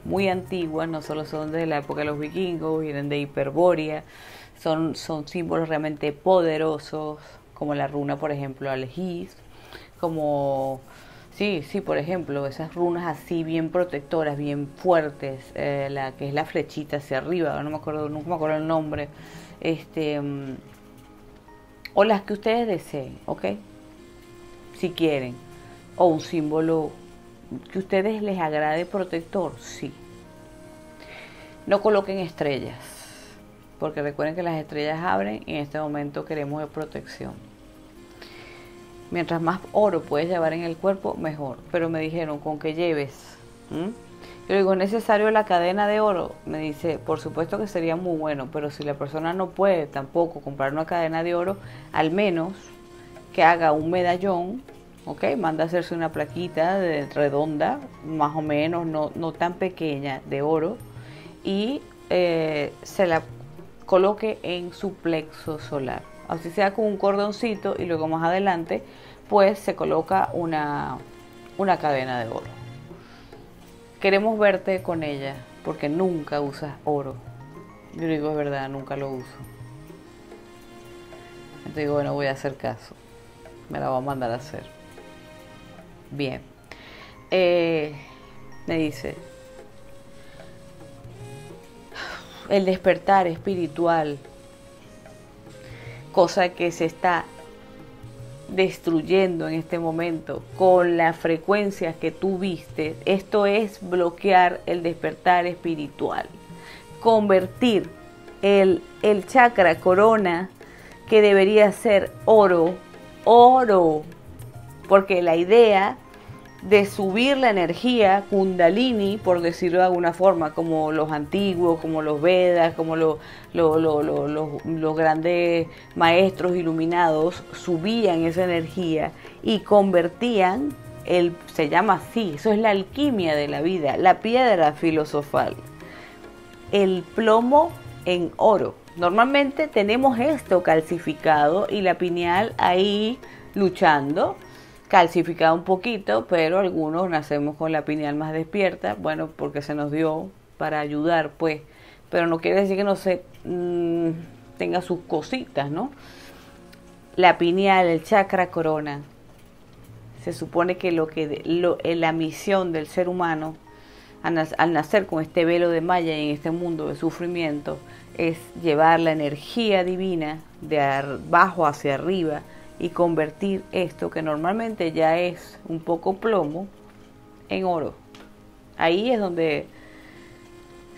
Speaker 1: muy antiguas, no solo son de la época de los vikingos, vienen de Hiperbórea, son símbolos realmente poderosos, como la runa, por ejemplo, Algis, como, sí, por ejemplo, esas runas así bien protectoras, bien fuertes, la que es la flechita hacia arriba, no me acuerdo, nunca me acuerdo el nombre, o las que ustedes deseen, ¿ok? Si quieren, o un símbolo que a ustedes les agrade protector, sí. No coloquen estrellas, porque recuerden que las estrellas abren y en este momento queremos de protección. Mientras más oro puedes llevar en el cuerpo, mejor. Pero me dijeron, con que lleves. Yo digo, ¿es necesario la cadena de oro? Me dice, por supuesto que sería muy bueno, pero si la persona no puede tampoco comprar una cadena de oro, al menos que haga un medallón, ¿ok? Manda a hacerse una plaquita redonda, más o menos, no tan pequeña, de oro, y se la coloque en su plexo solar. Así sea con un cordoncito y luego más adelante, pues se coloca una cadena de oro. Queremos verte con ella porque nunca usas oro. Yo digo, es verdad, nunca lo uso. Entonces digo, bueno, voy a hacer caso. Me la voy a mandar a hacer. Bien. Me dice, el despertar espiritual, cosa que se está destruyendo en este momento con las frecuencias que tú viste. Esto es bloquear el despertar espiritual, convertir el chakra corona, que debería ser oro, porque la idea de subir la energía kundalini, por decirlo de alguna forma, como los antiguos, como los Vedas, como los grandes maestros iluminados, subían esa energía y convertían, se llama así, eso es la alquimia de la vida, la piedra filosofal, el plomo en oro. Normalmente tenemos esto calcificado y la pineal ahí luchando, calcificada un poquito, pero algunos nacemos con la pineal más despierta, bueno, porque se nos dio para ayudar, pues, pero no quiere decir que no se tenga sus cositas, ¿no? La pineal, el chakra corona, se supone que la misión del ser humano al nacer con este velo de malla y en este mundo de sufrimiento es llevar la energía divina de abajo hacia arriba y convertir esto, que normalmente ya es un poco plomo, en oro. Ahí es donde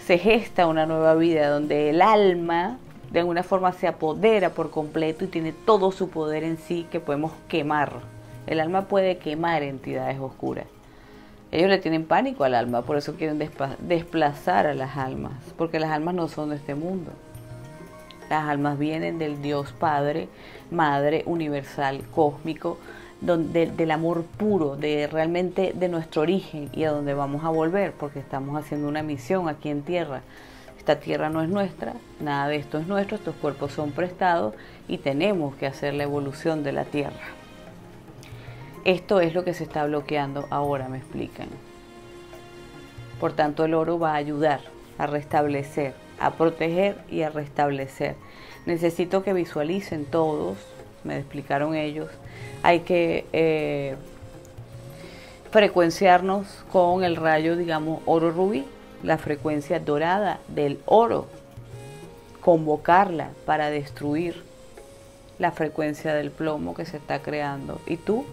Speaker 1: se gesta una nueva vida, donde el alma de alguna forma se apodera por completo y tiene todo su poder en sí, que podemos quemar. El alma puede quemar entidades oscuras. Ellos le tienen pánico al alma, por eso quieren desplazar a las almas, porque las almas no son de este mundo. Las almas vienen del Dios Padre, Madre, universal, cósmico, del amor puro, realmente de nuestro origen y a donde vamos a volver, porque estamos haciendo una misión aquí en tierra. Esta tierra no es nuestra, nada de esto es nuestro, estos cuerpos son prestados y tenemos que hacer la evolución de la tierra. Esto es lo que se está bloqueando ahora, me explican. Por tanto, el oro va a ayudar a restablecer, a proteger y a restablecer. Necesito que visualicen todos, me explicaron ellos, hay que frecuenciarnos con el rayo, digamos, oro rubí, la frecuencia dorada del oro, convocarla para destruir la frecuencia del plomo que se está creando. Y tú,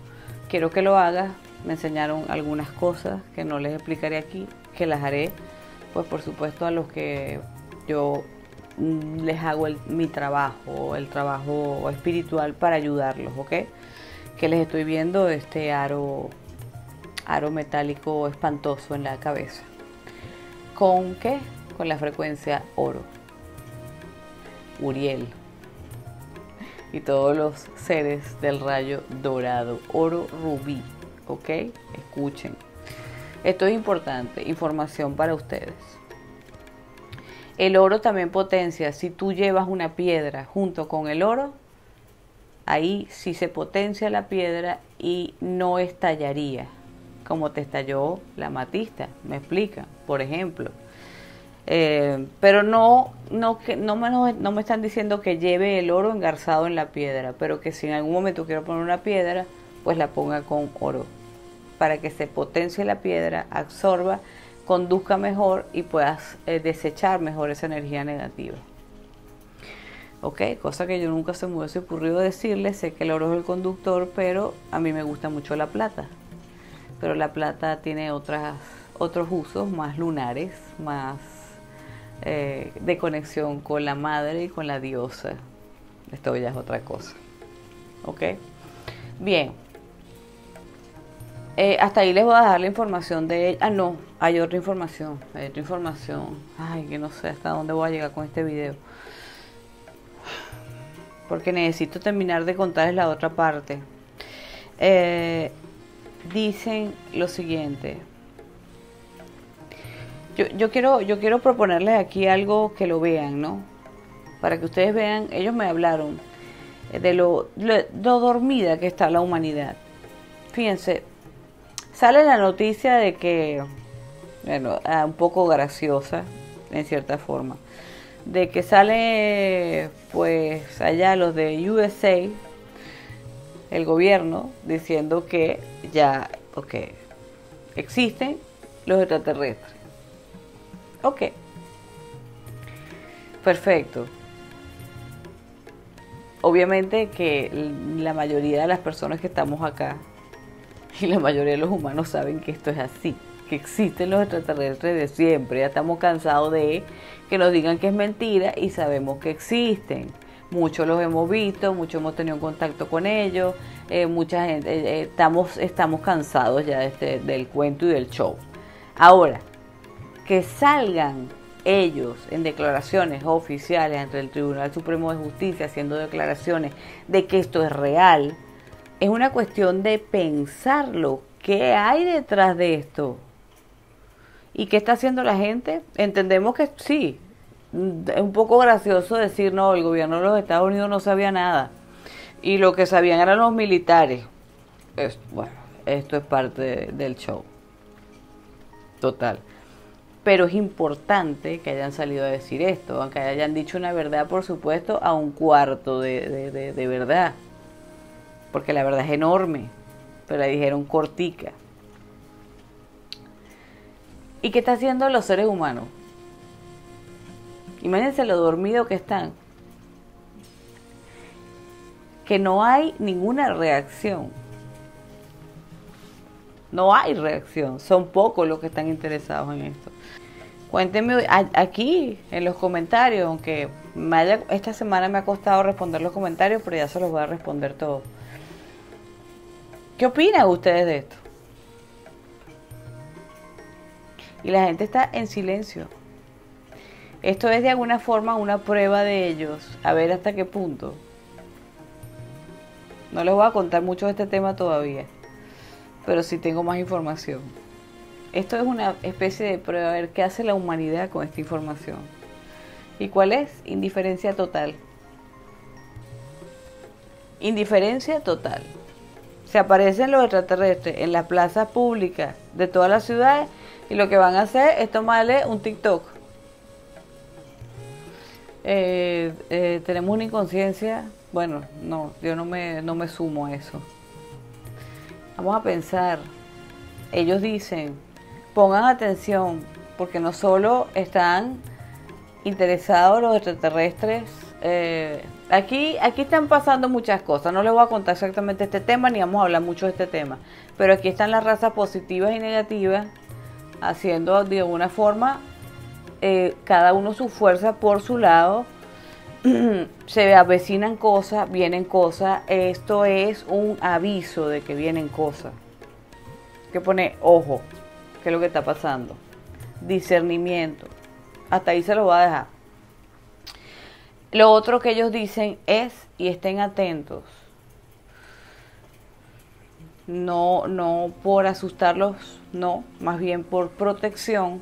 Speaker 1: quiero que lo hagas me enseñaron algunas cosas que no les explicaré aquí, que las haré, pues por supuesto a los que yo les hago mi trabajo, el trabajo espiritual para ayudarlos, ¿ok? Que les estoy viendo este aro metálico espantoso en la cabeza. ¿Con qué? Con la frecuencia oro, Uriel y todos los seres del rayo dorado, oro rubí, ¿ok? Escuchen. Esto es importante, información para ustedes. El oro también potencia, si tú llevas una piedra junto con el oro, ahí sí se potencia la piedra y no estallaría, como te estalló la amatista, me explican, por ejemplo. Pero no me están diciendo que lleve el oro engarzado en la piedra, pero que si en algún momento quiero poner una piedra, pues la ponga con oro, para que se potencie la piedra, absorba, conduzca mejor y puedas desechar mejor esa energía negativa. Ok, cosa que yo nunca se me hubiese ocurrido decirles. Sé que el oro es el conductor, pero a mí me gusta mucho la plata. Pero la plata tiene otros usos más lunares, más de conexión con la madre y con la diosa. Esto ya es otra cosa. Ok, bien. Hasta ahí les voy a dejar la información de ella. Ah, no, hay otra información. Ay, que no sé hasta dónde voy a llegar con este video. Porque necesito terminar de contarles la otra parte. Dicen lo siguiente. Yo quiero proponerles aquí algo que lo vean, ¿no? Para que ustedes vean, ellos me hablaron de lo dormida que está la humanidad. Fíjense, sale la noticia de que, bueno, un poco graciosa, en cierta forma, de que sale, pues, allá los de USA, el gobierno, diciendo que ya, ok, existen los extraterrestres. Ok, perfecto. Obviamente que la mayoría de las personas que estamos acá y la mayoría de los humanos saben que esto es así, que existen los extraterrestres de siempre. Ya estamos cansados de que nos digan que es mentira y sabemos que existen. Muchos los hemos visto, muchos hemos tenido contacto con ellos, mucha gente, estamos cansados ya del cuento y del show. Ahora, que salgan ellos en declaraciones oficiales ante el Tribunal Supremo de Justicia haciendo declaraciones de que esto es real, es una cuestión de pensarlo. ¿Qué hay detrás de esto? ¿Y qué está haciendo la gente? Entendemos que sí, es un poco gracioso decir, no, el gobierno de los Estados Unidos no sabía nada. Y lo que sabían eran los militares. Bueno, esto es parte del show. Total. Pero es importante que hayan salido a decir esto, aunque hayan dicho una verdad, por supuesto, a un cuarto de verdad. Porque la verdad es enorme, pero la dijeron cortica. ¿Y qué está haciendo los seres humanos? Imagínense lo dormido que están. Que no hay ninguna reacción. No hay reacción. Son pocos los que están interesados en esto. Cuéntenme aquí en los comentarios, aunque esta semana me ha costado responder los comentarios, pero ya se los voy a responder todos. ¿Qué opinan ustedes de esto? Y la gente está en silencio. Esto es de alguna forma una prueba de ellos, a ver hasta qué punto. No les voy a contar mucho de este tema todavía, pero sí tengo más información. Esto es una especie de prueba, a ver qué hace la humanidad con esta información. ¿Y cuál es? Indiferencia total. Indiferencia total. Se aparecen los extraterrestres en las plazas públicas de todas las ciudades y lo que van a hacer es tomarle un TikTok. Tenemos una inconsciencia. Bueno, no, yo no me sumo a eso. Vamos a pensar. Ellos dicen, pongan atención, porque no solo están interesados los extraterrestres Aquí están pasando muchas cosas. No les voy a contar exactamente este tema, ni vamos a hablar mucho de este tema. Pero aquí están las razas positivas y negativas, haciendo de alguna forma cada uno su fuerza por su lado. Se avecinan cosas, vienen cosas. Esto es un aviso de que vienen cosas. Que pone ojo, que es lo que está pasando. Discernimiento. Hasta ahí se lo voy a dejar. Lo otro que ellos dicen es, y estén atentos, no por asustarlos, no, más bien por protección.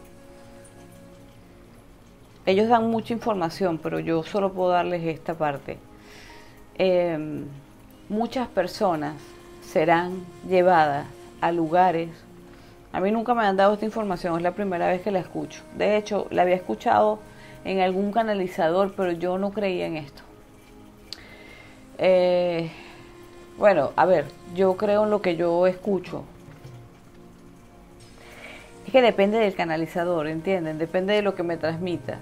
Speaker 1: Ellos dan mucha información, pero yo solo puedo darles esta parte. Muchas personas serán llevadas a lugares. A mí nunca me han dado esta información, es la primera vez que la escucho. De hecho, la había escuchado en algún canalizador, pero yo no creía en esto. Bueno, a ver, yo creo en lo que yo escucho. Es que depende del canalizador, ¿entienden? Depende de lo que me transmita.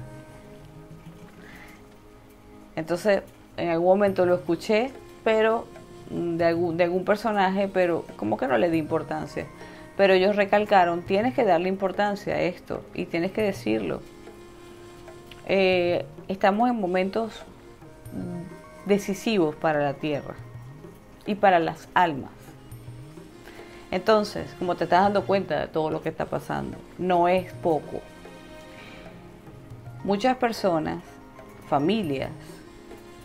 Speaker 1: Entonces, en algún momento lo escuché, pero de algún personaje, pero como que no le di importancia. Pero ellos recalcaron, tienes que darle importancia a esto y tienes que decirlo. Estamos en momentos decisivos para la tierra y para las almas. Entonces, como te estás dando cuenta de todo lo que está pasando, no es poco. Muchas personas, familias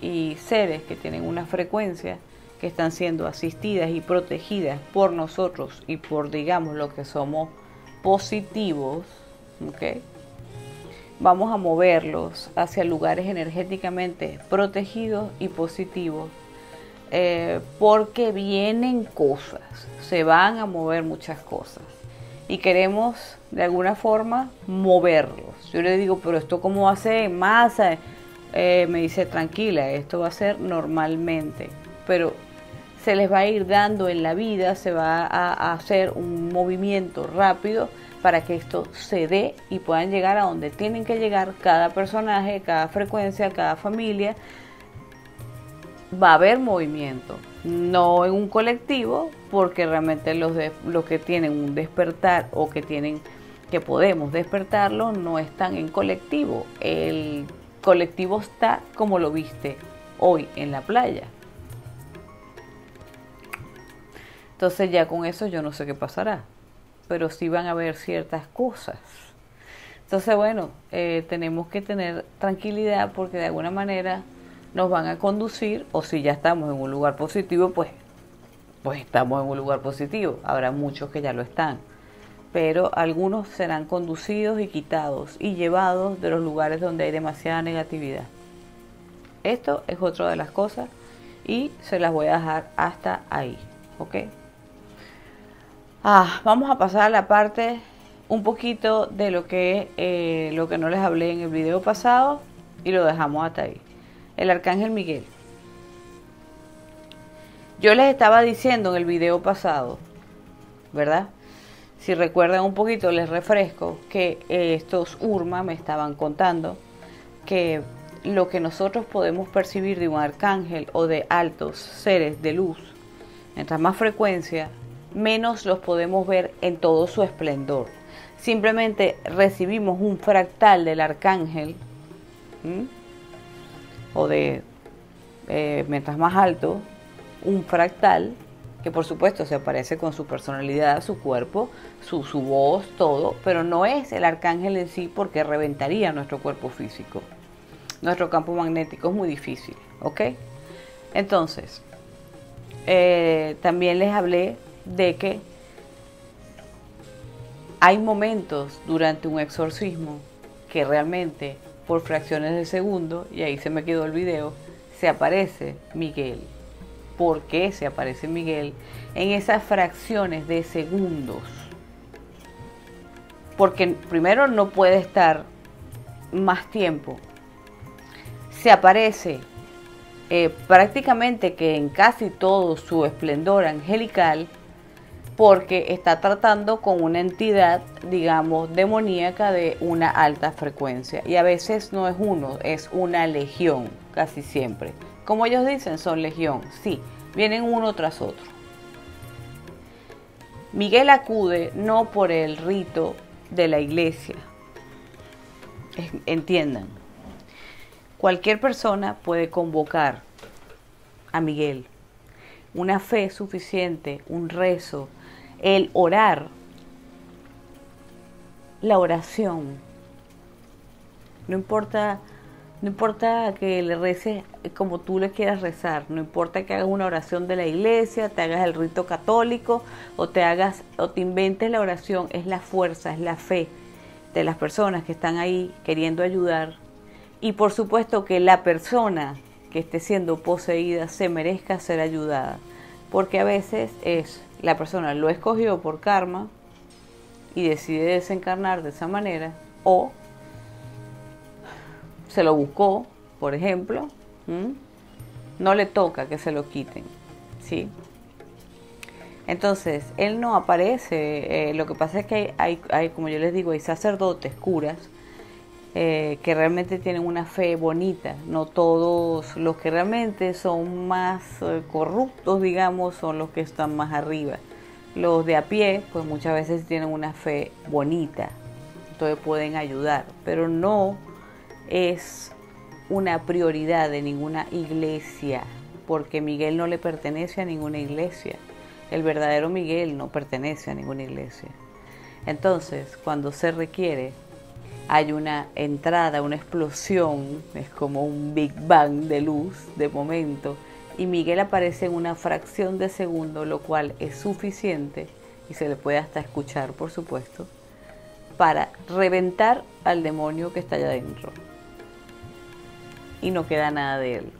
Speaker 1: y seres que tienen una frecuencia que están siendo asistidas y protegidas por nosotros y por, digamos, lo que somos positivos, ¿ok? Vamos a moverlos hacia lugares energéticamente protegidos y positivos, porque vienen cosas, se van a mover muchas cosas y queremos de alguna forma moverlos. Yo le digo, pero esto cómo va a ser en masa, me dice tranquila, esto va a ser normalmente, pero se les va a ir dando en la vida, se va a hacer un movimiento rápido para que esto se dé y puedan llegar a donde tienen que llegar cada personaje, cada frecuencia, cada familia. Va a haber movimiento, no en un colectivo, porque realmente los que tienen un despertar o que podemos despertarlo no están en colectivo. El colectivo está como lo viste hoy en la playa. Entonces ya con eso yo no sé qué pasará, pero sí van a haber ciertas cosas. Entonces bueno, tenemos que tener tranquilidad porque de alguna manera nos van a conducir, o si ya estamos en un lugar positivo, pues estamos en un lugar positivo. Habrá muchos que ya lo están, pero algunos serán conducidos y quitados y llevados de los lugares donde hay demasiada negatividad. Esto es otra de las cosas y se las voy a dejar hasta ahí, ¿ok? Vamos a pasar a la parte un poquito de lo que no les hablé en el video pasado y lo dejamos hasta ahí. El Arcángel Miguel. Yo les estaba diciendo en el video pasado, ¿verdad? Si recuerdan un poquito, les refresco que estos Urma me estaban contando que lo que nosotros podemos percibir de un arcángel o de altos seres de luz, mientras más frecuencia, menos los podemos ver en todo su esplendor. Simplemente recibimos un fractal del arcángel, o de, mientras más alto, un fractal, que por supuesto se aparece con su personalidad, su cuerpo, su voz, todo, pero no es el arcángel en sí porque reventaría nuestro cuerpo físico. Nuestro campo magnético es muy difícil, ¿ok? Entonces, también les hablé de que hay momentos durante un exorcismo que realmente por fracciones de segundo, y ahí se me quedó el video, se aparece Miguel. ¿Por qué se aparece Miguel en esas fracciones de segundos? Porque primero no puede estar más tiempo. Se aparece prácticamente que en casi todo su esplendor angelical, porque está tratando con una entidad, digamos, demoníaca de una alta frecuencia. Y a veces no es uno, es una legión, casi siempre. Como ellos dicen, son legión. Sí, vienen uno tras otro. Miguel acude no por el rito de la iglesia. Entiendan. Cualquier persona puede convocar a Miguel. Una fe suficiente, un rezo, el orar, la oración. No importa que le reces como tú le quieras rezar, no importa que hagas una oración de la iglesia, te hagas el rito católico o te inventes la oración, es la fuerza, es la fe de las personas que están ahí queriendo ayudar. Y por supuesto que la persona que esté siendo poseída se merezca ser ayudada, porque a veces la persona lo escogió por karma y decide desencarnar de esa manera, o se lo buscó, por ejemplo, no le toca que se lo quiten, ¿sí? Entonces, él no aparece, lo que pasa es que hay, como yo les digo, hay sacerdotes, curas, que realmente tienen una fe bonita. No todos los que realmente son más corruptos, digamos, son los que están más arriba. Los de a pie, pues muchas veces tienen una fe bonita, entonces pueden ayudar, pero no es una prioridad de ninguna iglesia, porque Miguel no le pertenece a ninguna iglesia. El verdadero Miguel no pertenece a ninguna iglesia. Entonces, cuando se requiere, hay una entrada, una explosión, es como un Big Bang de luz, de momento, y Miguel aparece en una fracción de segundo, lo cual es suficiente, y se le puede hasta escuchar, por supuesto, para reventar al demonio que está allá adentro. Y no queda nada de él.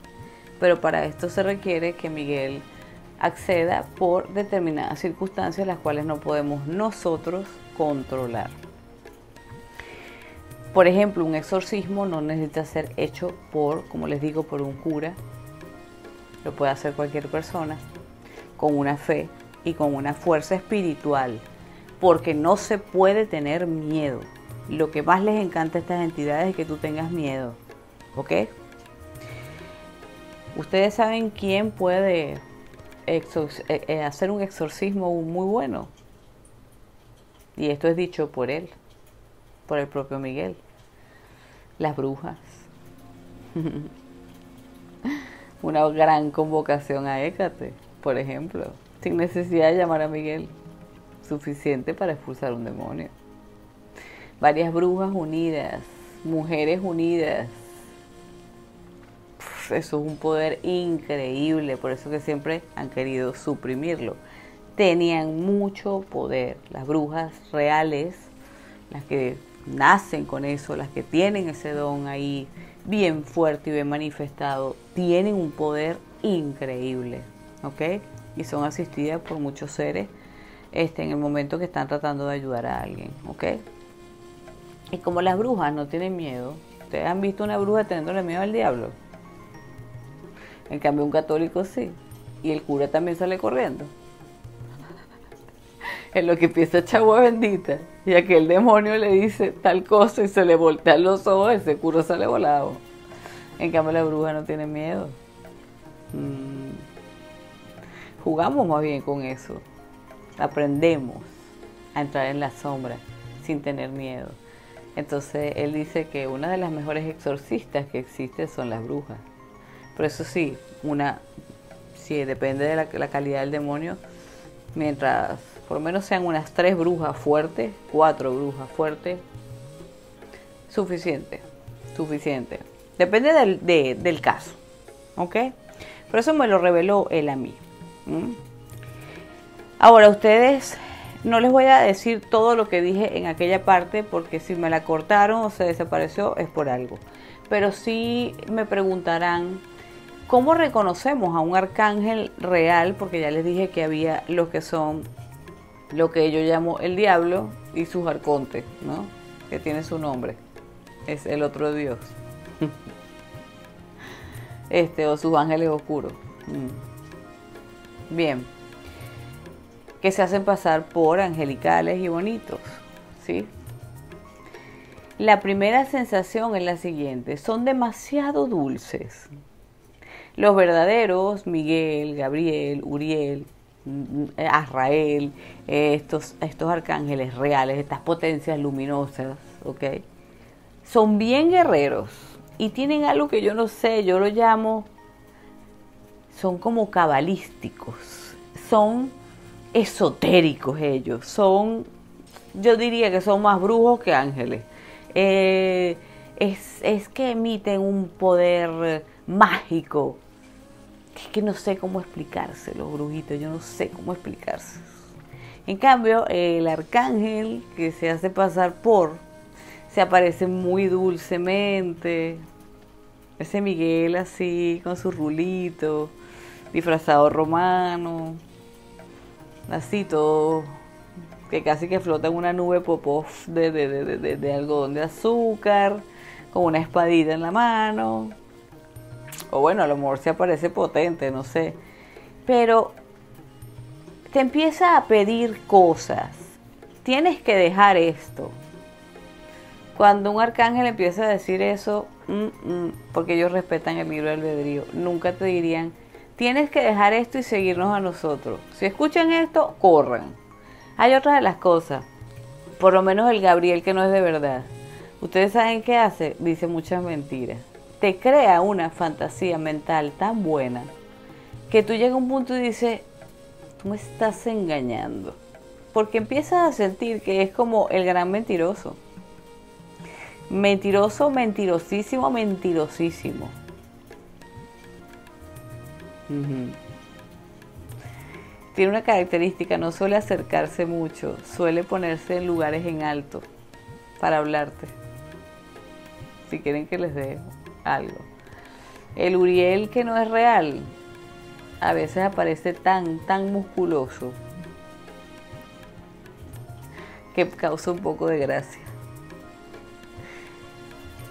Speaker 1: Pero para esto se requiere que Miguel acceda por determinadas circunstancias, las cuales no podemos nosotros controlar. Por ejemplo, un exorcismo no necesita ser hecho por, como les digo, por un cura. Lo puede hacer cualquier persona con una fe y con una fuerza espiritual, porque no se puede tener miedo. Lo que más les encanta a estas entidades es que tú tengas miedo, ¿ok? Ustedes saben quién puede hacer un exorcismo muy bueno, y esto es dicho por él, por el propio Miguel: las brujas. Una gran convocación a Hécate, por ejemplo, sin necesidad de llamar a Miguel, suficiente para expulsar un demonio. Varias brujas unidas, mujeres unidas. Eso es un poder increíble, por eso que siempre han querido suprimirlo. Tenían mucho poder, las brujas reales, las que nacen con eso, las que tienen ese don ahí bien fuerte y bien manifestado, tienen un poder increíble, ¿ok? Y son asistidas por muchos seres en el momento que están tratando de ayudar a alguien, ¿ok? Y como las brujas no tienen miedo, ¿ustedes han visto una bruja teniéndole miedo al diablo? En cambio un católico sí, y el cura también sale corriendo. En lo que empieza a echar agua bendita y aquel demonio le dice tal cosa y se le voltean los ojos, ese cura sale volado. En cambio la bruja no tiene miedo. Jugamos más bien con eso. Aprendemos a entrar en la sombra sin tener miedo. Entonces él dice que una de las mejores exorcistas que existe son las brujas. Pero eso sí, sí, depende de la calidad del demonio. Mientras por lo menos sean unas 3 brujas fuertes, 4 brujas fuertes, suficiente. Depende del caso, ¿ok? Pero eso me lo reveló él a mí. Ahora, ustedes, no les voy a decir todo lo que dije en aquella parte, porque si me la cortaron o se desapareció es por algo. Pero sí me preguntarán, ¿cómo reconocemos a un arcángel real? Porque ya les dije que había los que son lo que yo llamo el diablo y sus arcontes, ¿no? Que tiene su nombre. Es el otro Dios. O sus ángeles oscuros. Bien. Que se hacen pasar por angelicales y bonitos, ¿sí? La primera sensación es la siguiente: son demasiado dulces. Los verdaderos, Miguel, Gabriel, Uriel, Azrael, estos arcángeles reales, estas potencias luminosas, ¿ok? Son bien guerreros y tienen algo que yo no sé, yo lo llamo, son como cabalísticos, son esotéricos ellos, yo diría que son más brujos que ángeles. Es que emiten un poder mágico, que no sé cómo explicárselo, brujitos, yo no sé cómo explicárselo. En cambio, el arcángel que se hace pasar se aparece muy dulcemente. Ese Miguel así, con su rulito, disfrazado romano, así todo, que casi que flota en una nube popó de algodón de azúcar, con una espadita en la mano. O bueno, a lo mejor se aparece potente, no sé. Pero te empieza a pedir cosas. Tienes que dejar esto. Cuando un arcángel empieza a decir eso, porque ellos respetan el libre albedrío, nunca te dirían, tienes que dejar esto y seguirnos a nosotros. Si escuchan esto, corran. Hay otra de las cosas, por lo menos el Gabriel, que no es de verdad. Ustedes saben qué hace, dice muchas mentiras. Te crea una fantasía mental tan buena que tú llegas a un punto y dices, tú me estás engañando. Porque empiezas a sentir que es como el gran mentiroso. Mentiroso, mentirosísimo, mentirosísimo. Tiene una característica, no suele acercarse mucho, suele ponerse en lugares en alto para hablarte. Si quieren que les dé algo. El Uriel que no es real, a veces aparece tan musculoso que causa un poco de gracia.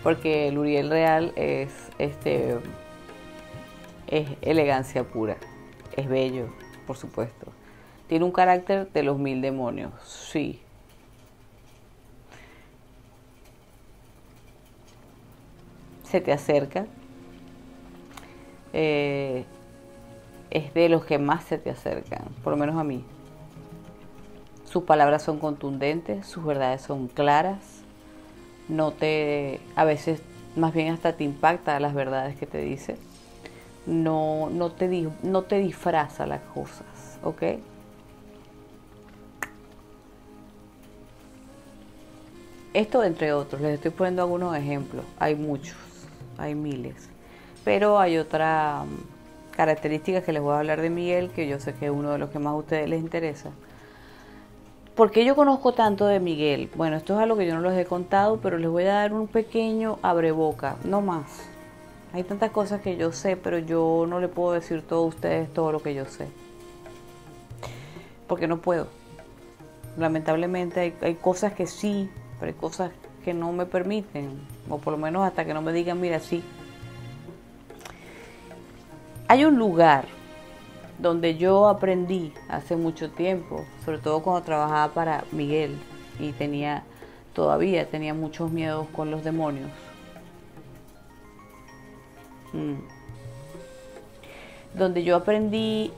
Speaker 1: Porque el Uriel real es elegancia pura, es bello, por supuesto. Tiene un carácter de los 1000 demonios, sí. Se te acerca, es de los que más se te acercan, por lo menos a mí. Sus palabras son contundentes, sus verdades son claras, a veces más bien hasta te impacta las verdades que te dice, no te disfraza las cosas, ¿ok? Esto entre otros, les estoy poniendo algunos ejemplos, hay muchos. Hay miles. Pero hay otra característica que les voy a hablar de Miguel, que yo sé que es uno de los que más a ustedes les interesa. ¿Por qué yo conozco tanto de Miguel? Bueno, esto es algo que yo no les he contado, pero les voy a dar un pequeño abreboca, no más. Hay tantas cosas que yo sé, pero yo no le puedo decir todo a ustedes todo lo que yo sé. Porque no puedo. Lamentablemente hay cosas que sí, pero hay cosas que no me permiten, o por lo menos hasta que no me digan, mira, sí. Hay un lugar donde yo aprendí hace mucho tiempo, sobre todo cuando trabajaba para Miguel y todavía tenía muchos miedos con los demonios. Donde yo aprendí,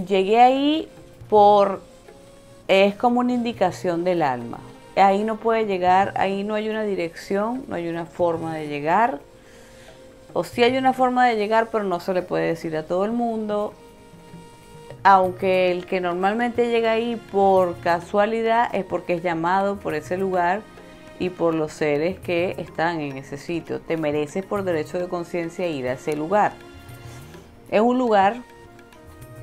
Speaker 1: llegué ahí es como una indicación del alma. Ahí no puede llegar, ahí no hay una dirección, no hay una forma de llegar. O sí hay una forma de llegar, pero no se le puede decir a todo el mundo. Aunque el que normalmente llega ahí por casualidad es porque es llamado por ese lugar y por los seres que están en ese sitio. Te mereces por derecho de conciencia ir a ese lugar. Es un lugar,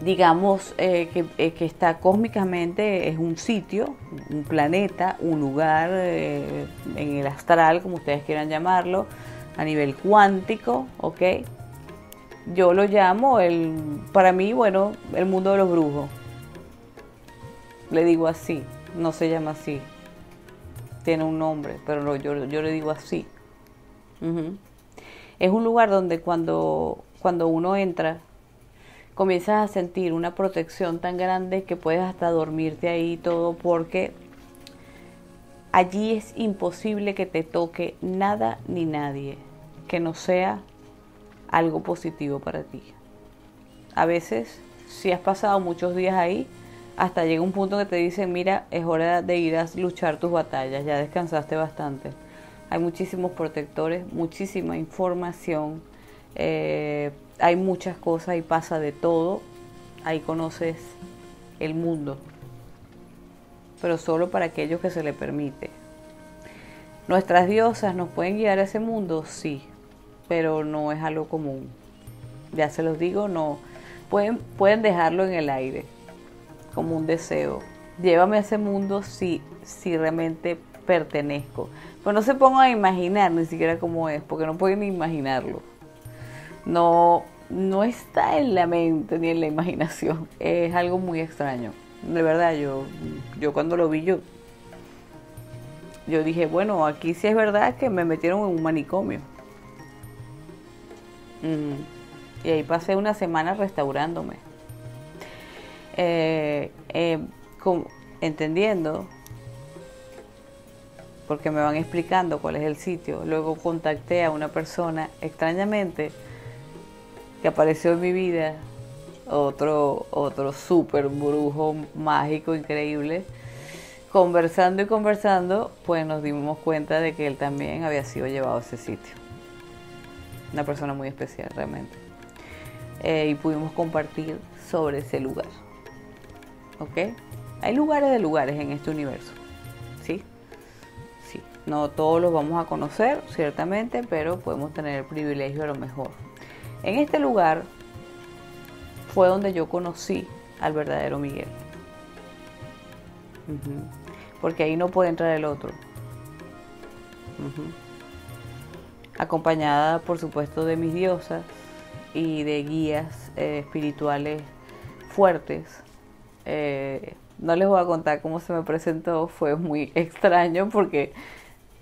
Speaker 1: digamos, que está cósmicamente, es un sitio, un planeta, un lugar en el astral, como ustedes quieran llamarlo, a nivel cuántico, ¿ok? Yo lo llamo, para mí, bueno, el mundo de los brujos. Le digo así, no se llama así. Tiene un nombre, pero no, yo le digo así. Es un lugar donde cuando uno entra, comienzas a sentir una protección tan grande que puedes hasta dormirte ahí y todo, porque allí es imposible que te toque nada ni nadie que no sea algo positivo para ti. A veces, si has pasado muchos días ahí, hasta llega un punto que te dicen, mira, es hora de ir a luchar tus batallas, ya descansaste bastante. Hay muchísimos protectores, muchísima información, hay muchas cosas y pasa de todo. Ahí conoces el mundo, pero solo para aquellos que se le permite. ¿Nuestras diosas nos pueden guiar a ese mundo? Sí, pero no es algo común. Ya se los digo, no. Pueden dejarlo en el aire, como un deseo. Llévame a ese mundo si realmente pertenezco. Pero no se pongan a imaginar ni siquiera cómo es, porque no pueden ni imaginarlo. No está en la mente ni en la imaginación. Es algo muy extraño. De verdad, yo cuando lo vi, yo dije, bueno, aquí sí es verdad que me metieron en un manicomio. Y ahí pasé una semana restaurándome. Entendiendo, porque me van explicando cuál es el sitio. Luego contacté a una persona, extrañamente, que apareció en mi vida, otro súper brujo mágico increíble. Conversando y conversando, pues nos dimos cuenta de que él también había sido llevado a ese sitio. Una persona muy especial realmente. Y pudimos compartir sobre ese lugar. ¿Ok? Hay lugares de lugares en este universo. ¿Sí? Sí. No todos los vamos a conocer, ciertamente, pero podemos tener el privilegio a lo mejor. En este lugar fue donde yo conocí al verdadero Miguel. Porque ahí no puede entrar el otro. Acompañada, por supuesto, de mis diosas y de guías espirituales fuertes. No les voy a contar cómo se me presentó, fue muy extraño porque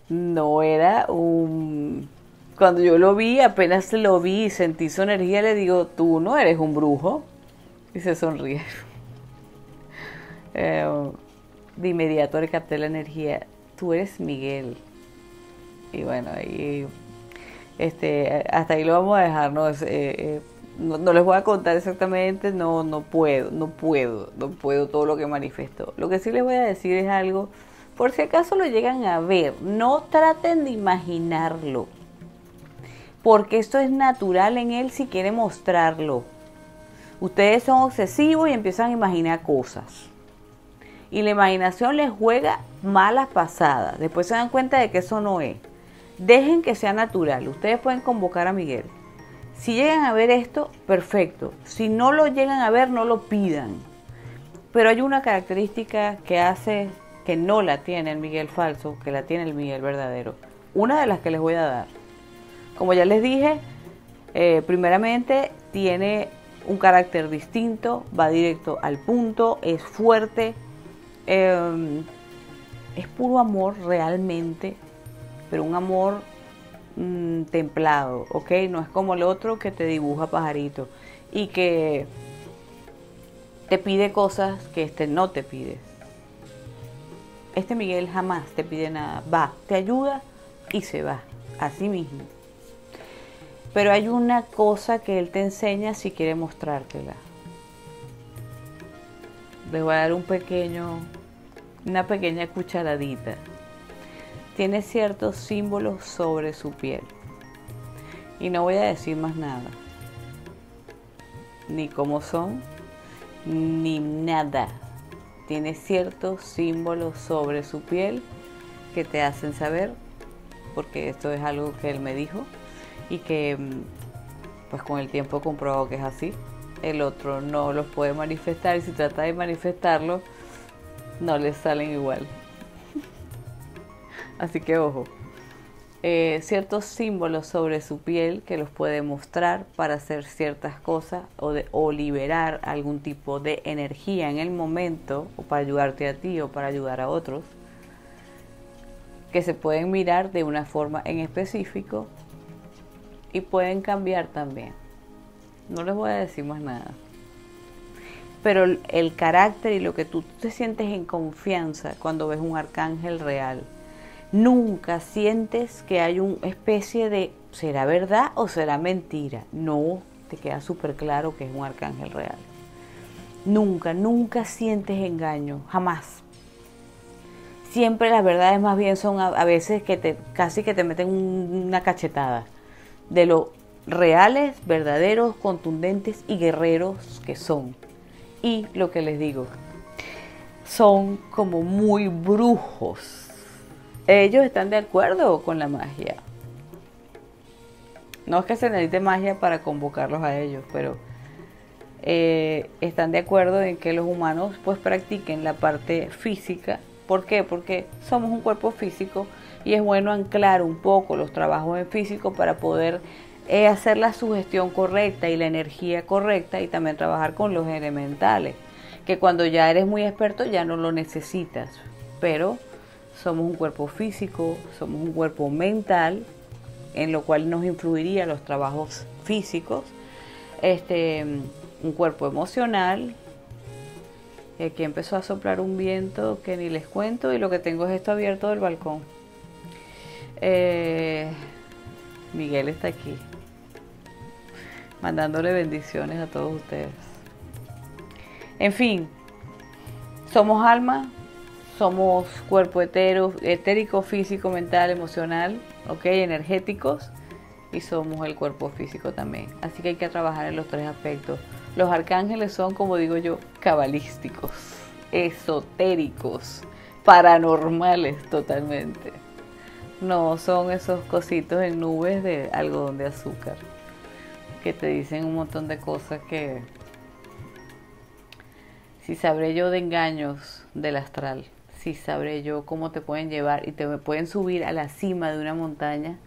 Speaker 1: no era un... Cuando yo lo vi, apenas lo vi y sentí su energía, le digo, tú no eres un brujo. Y se sonríe. De inmediato le capté la energía, tú eres Miguel. Y bueno, ahí hasta ahí lo vamos a dejar, ¿no? No les voy a contar exactamente, no puedo todo lo que manifestó. Lo que sí les voy a decir es algo, por si acaso lo llegan a ver, no traten de imaginarlo, porque esto es natural en él si quiere mostrarlo. Ustedes son obsesivos y empiezan a imaginar cosas. Y la imaginación les juega malas pasadas. Después se dan cuenta de que eso no es. Dejen que sea natural. Ustedes pueden convocar a Miguel. Si llegan a ver esto, perfecto. Si no lo llegan a ver, no lo pidan. Pero hay una característica que hace que no la tiene el Miguel falso, que la tiene el Miguel verdadero. Una de las que les voy a dar. Como ya les dije, primeramente tiene un carácter distinto, va directo al punto, es fuerte, es puro amor realmente, pero un amor templado, ¿ok? No es como el otro que te dibuja pajarito y que te pide cosas que este no te pide. Este Miguel jamás te pide nada, va, te ayuda y se va, así mismo. Pero hay una cosa que él te enseña si quiere mostrártela. Les voy a dar una pequeña cucharadita. Tiene ciertos símbolos sobre su piel. Y no voy a decir más nada. Ni cómo son, ni nada. Tiene ciertos símbolos sobre su piel que te hacen saber, porque esto es algo que él me dijo. Y que pues con el tiempo he comprobado que es así. El otro no los puede manifestar y si trata de manifestarlo no les salen igual. Así que ojo, ciertos símbolos sobre su piel que los puede mostrar para hacer ciertas cosas o liberar algún tipo de energía en el momento, o para ayudarte a ti o para ayudar a otros, que se pueden mirar de una forma en específico y pueden cambiar también. No les voy a decir más nada. Pero el carácter y lo que tú te sientes en confianza cuando ves un arcángel real, nunca sientes que hay una especie de ¿será verdad o será mentira? No, te queda súper claro que es un arcángel real. Nunca, nunca sientes engaño, jamás. Siempre las verdades más bien son a veces que casi que te meten una cachetada de lo reales, verdaderos, contundentes y guerreros que son. Y lo que les digo, son como muy brujos. Ellos están de acuerdo con la magia. No es que se necesite magia para convocarlos a ellos, pero están de acuerdo en que los humanos pues practiquen la parte física. ¿Por qué? Porque somos un cuerpo físico y es bueno anclar un poco los trabajos en físico para poder hacer la sugestión correcta y la energía correcta, y también trabajar con los elementales, que cuando ya eres muy experto ya no lo necesitas, pero somos un cuerpo físico, somos un cuerpo mental, en lo cual nos influiría los trabajos físicos, un cuerpo emocional. Y aquí empezó a soplar un viento que ni les cuento, y lo que tengo es esto abierto del balcón. Miguel está aquí, mandándole bendiciones a todos ustedes. En fin, somos alma, somos cuerpo etérico, físico, mental, emocional, ¿ok? Energéticos, y somos el cuerpo físico también. Así que hay que trabajar en los tres aspectos. Los arcángeles son, como digo yo, cabalísticos, esotéricos, paranormales totalmente. No son esos cositos en nubes de algodón de azúcar que te dicen un montón de cosas que... Si sabré yo de engaños del astral, si sabré yo cómo te pueden llevar y te pueden subir a la cima de una montaña,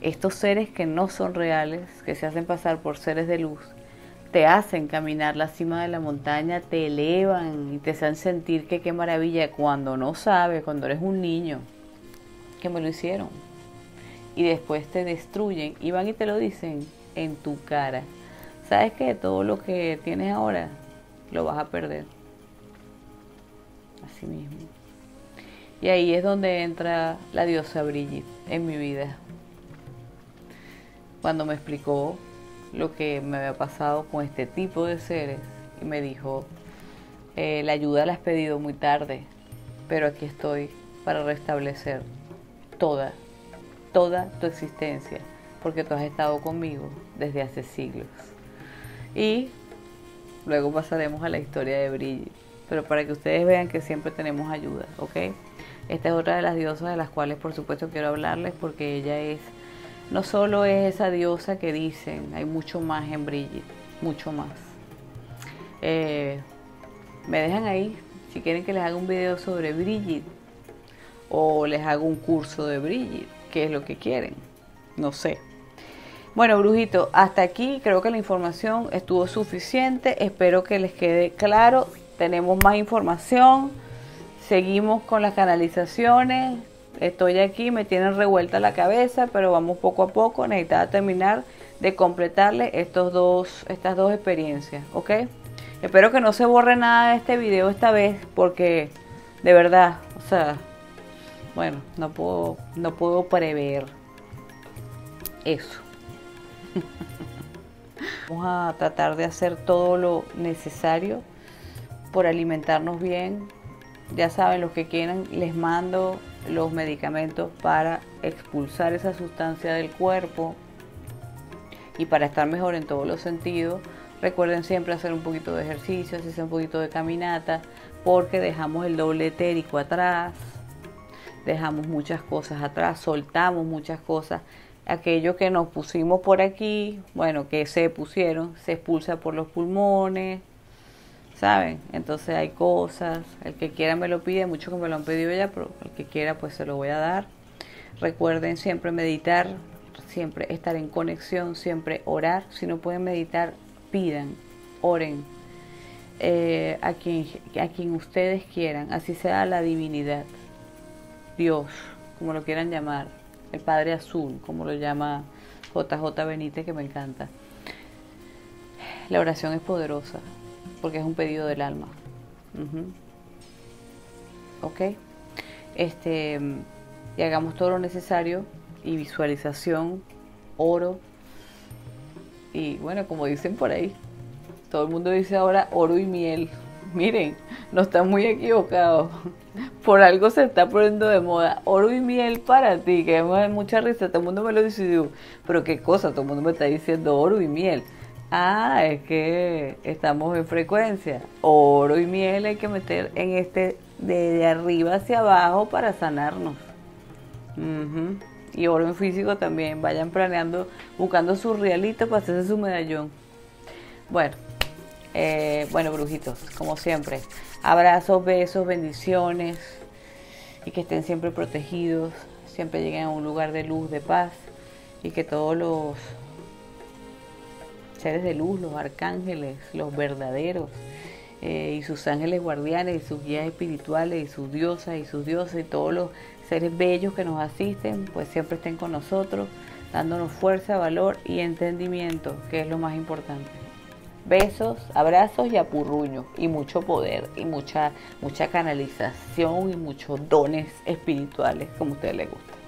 Speaker 1: estos seres que no son reales, que se hacen pasar por seres de luz, te hacen caminar la cima de la montaña, te elevan y te hacen sentir que qué maravilla, cuando no sabes, cuando eres un niño, que me lo hicieron. Y después te destruyen y van y te lo dicen en tu cara. ¿Sabes qué? Todo lo que tienes ahora lo vas a perder. Así mismo. Y ahí es donde entra la diosa Brigitte en mi vida. Cuando me explicó lo que me había pasado con este tipo de seres y me dijo, la ayuda la has pedido muy tarde, pero aquí estoy para restablecer toda tu existencia, porque tú has estado conmigo desde hace siglos. Y luego pasaremos a la historia de Brigitte, pero para que ustedes vean que siempre tenemos ayuda, ¿ok? Esta es otra de las diosas de las cuales por supuesto quiero hablarles, porque ella es, no solo es esa diosa que dicen, hay mucho más en Brigitte, mucho más. Me dejan ahí si quieren que les haga un video sobre Brigitte o les hago un curso de Brigitte, qué es lo que quieren, no sé. Bueno, brujito, hasta aquí creo que la información estuvo suficiente, espero que les quede claro. Tenemos más información, seguimos con las canalizaciones, estoy aquí, me tienen revuelta la cabeza, pero vamos poco a poco. Necesitaba terminar de completarles estas dos experiencias, ¿ok? Espero que no se borre nada de este video esta vez, porque de verdad, o sea, bueno, no puedo prever eso. Vamos a tratar de hacer todo lo necesario por alimentarnos bien. Ya saben, los que quieran, les mando los medicamentos para expulsar esa sustancia del cuerpo y para estar mejor en todos los sentidos. Recuerden siempre hacer un poquito de ejercicio, hacer un poquito de caminata, porque dejamos el doble etérico atrás, dejamos muchas cosas atrás, soltamos muchas cosas. Aquello que nos pusimos por aquí, bueno, que se pusieron, se expulsa por los pulmones, ¿saben? Entonces hay cosas, el que quiera me lo pide, muchos que me lo han pedido ya, pero el que quiera pues se lo voy a dar. Recuerden siempre meditar, siempre estar en conexión, siempre orar. Si no pueden meditar, pidan, oren a quien ustedes quieran, así sea la divinidad, Dios, como lo quieran llamar, el Padre Azul, como lo llama JJ Benítez, que me encanta. La oración es poderosa, porque es un pedido del alma. ¿Ok? Y hagamos todo lo necesario, y visualización, oro, Y bueno, como dicen por ahí, todo el mundo dice ahora oro y miel. Miren, no están muy equivocados. Por algo se está poniendo de moda oro y miel para ti, que me da mucha risa. Todo el mundo me lo dice y digo, pero qué cosa, todo el mundo me está diciendo oro y miel. Ah, es que estamos en frecuencia. Oro y miel hay que meter en este de arriba hacia abajo para sanarnos. Ujú. Y oro en físico también. Vayan planeando, buscando su realito para hacerse su medallón. Bueno, bueno, brujitos, como siempre, abrazos, besos, bendiciones y que estén siempre protegidos, siempre lleguen a un lugar de luz, de paz y que todos los seres de luz, los arcángeles, los verdaderos y sus ángeles guardianes y sus guías espirituales y sus diosas y sus dioses y todos los seres bellos que nos asisten, pues siempre estén con nosotros, dándonos fuerza, valor y entendimiento, que es lo más importante. Besos, abrazos y apurruños y mucho poder y mucha canalización y muchos dones espirituales como a ustedes les gusta.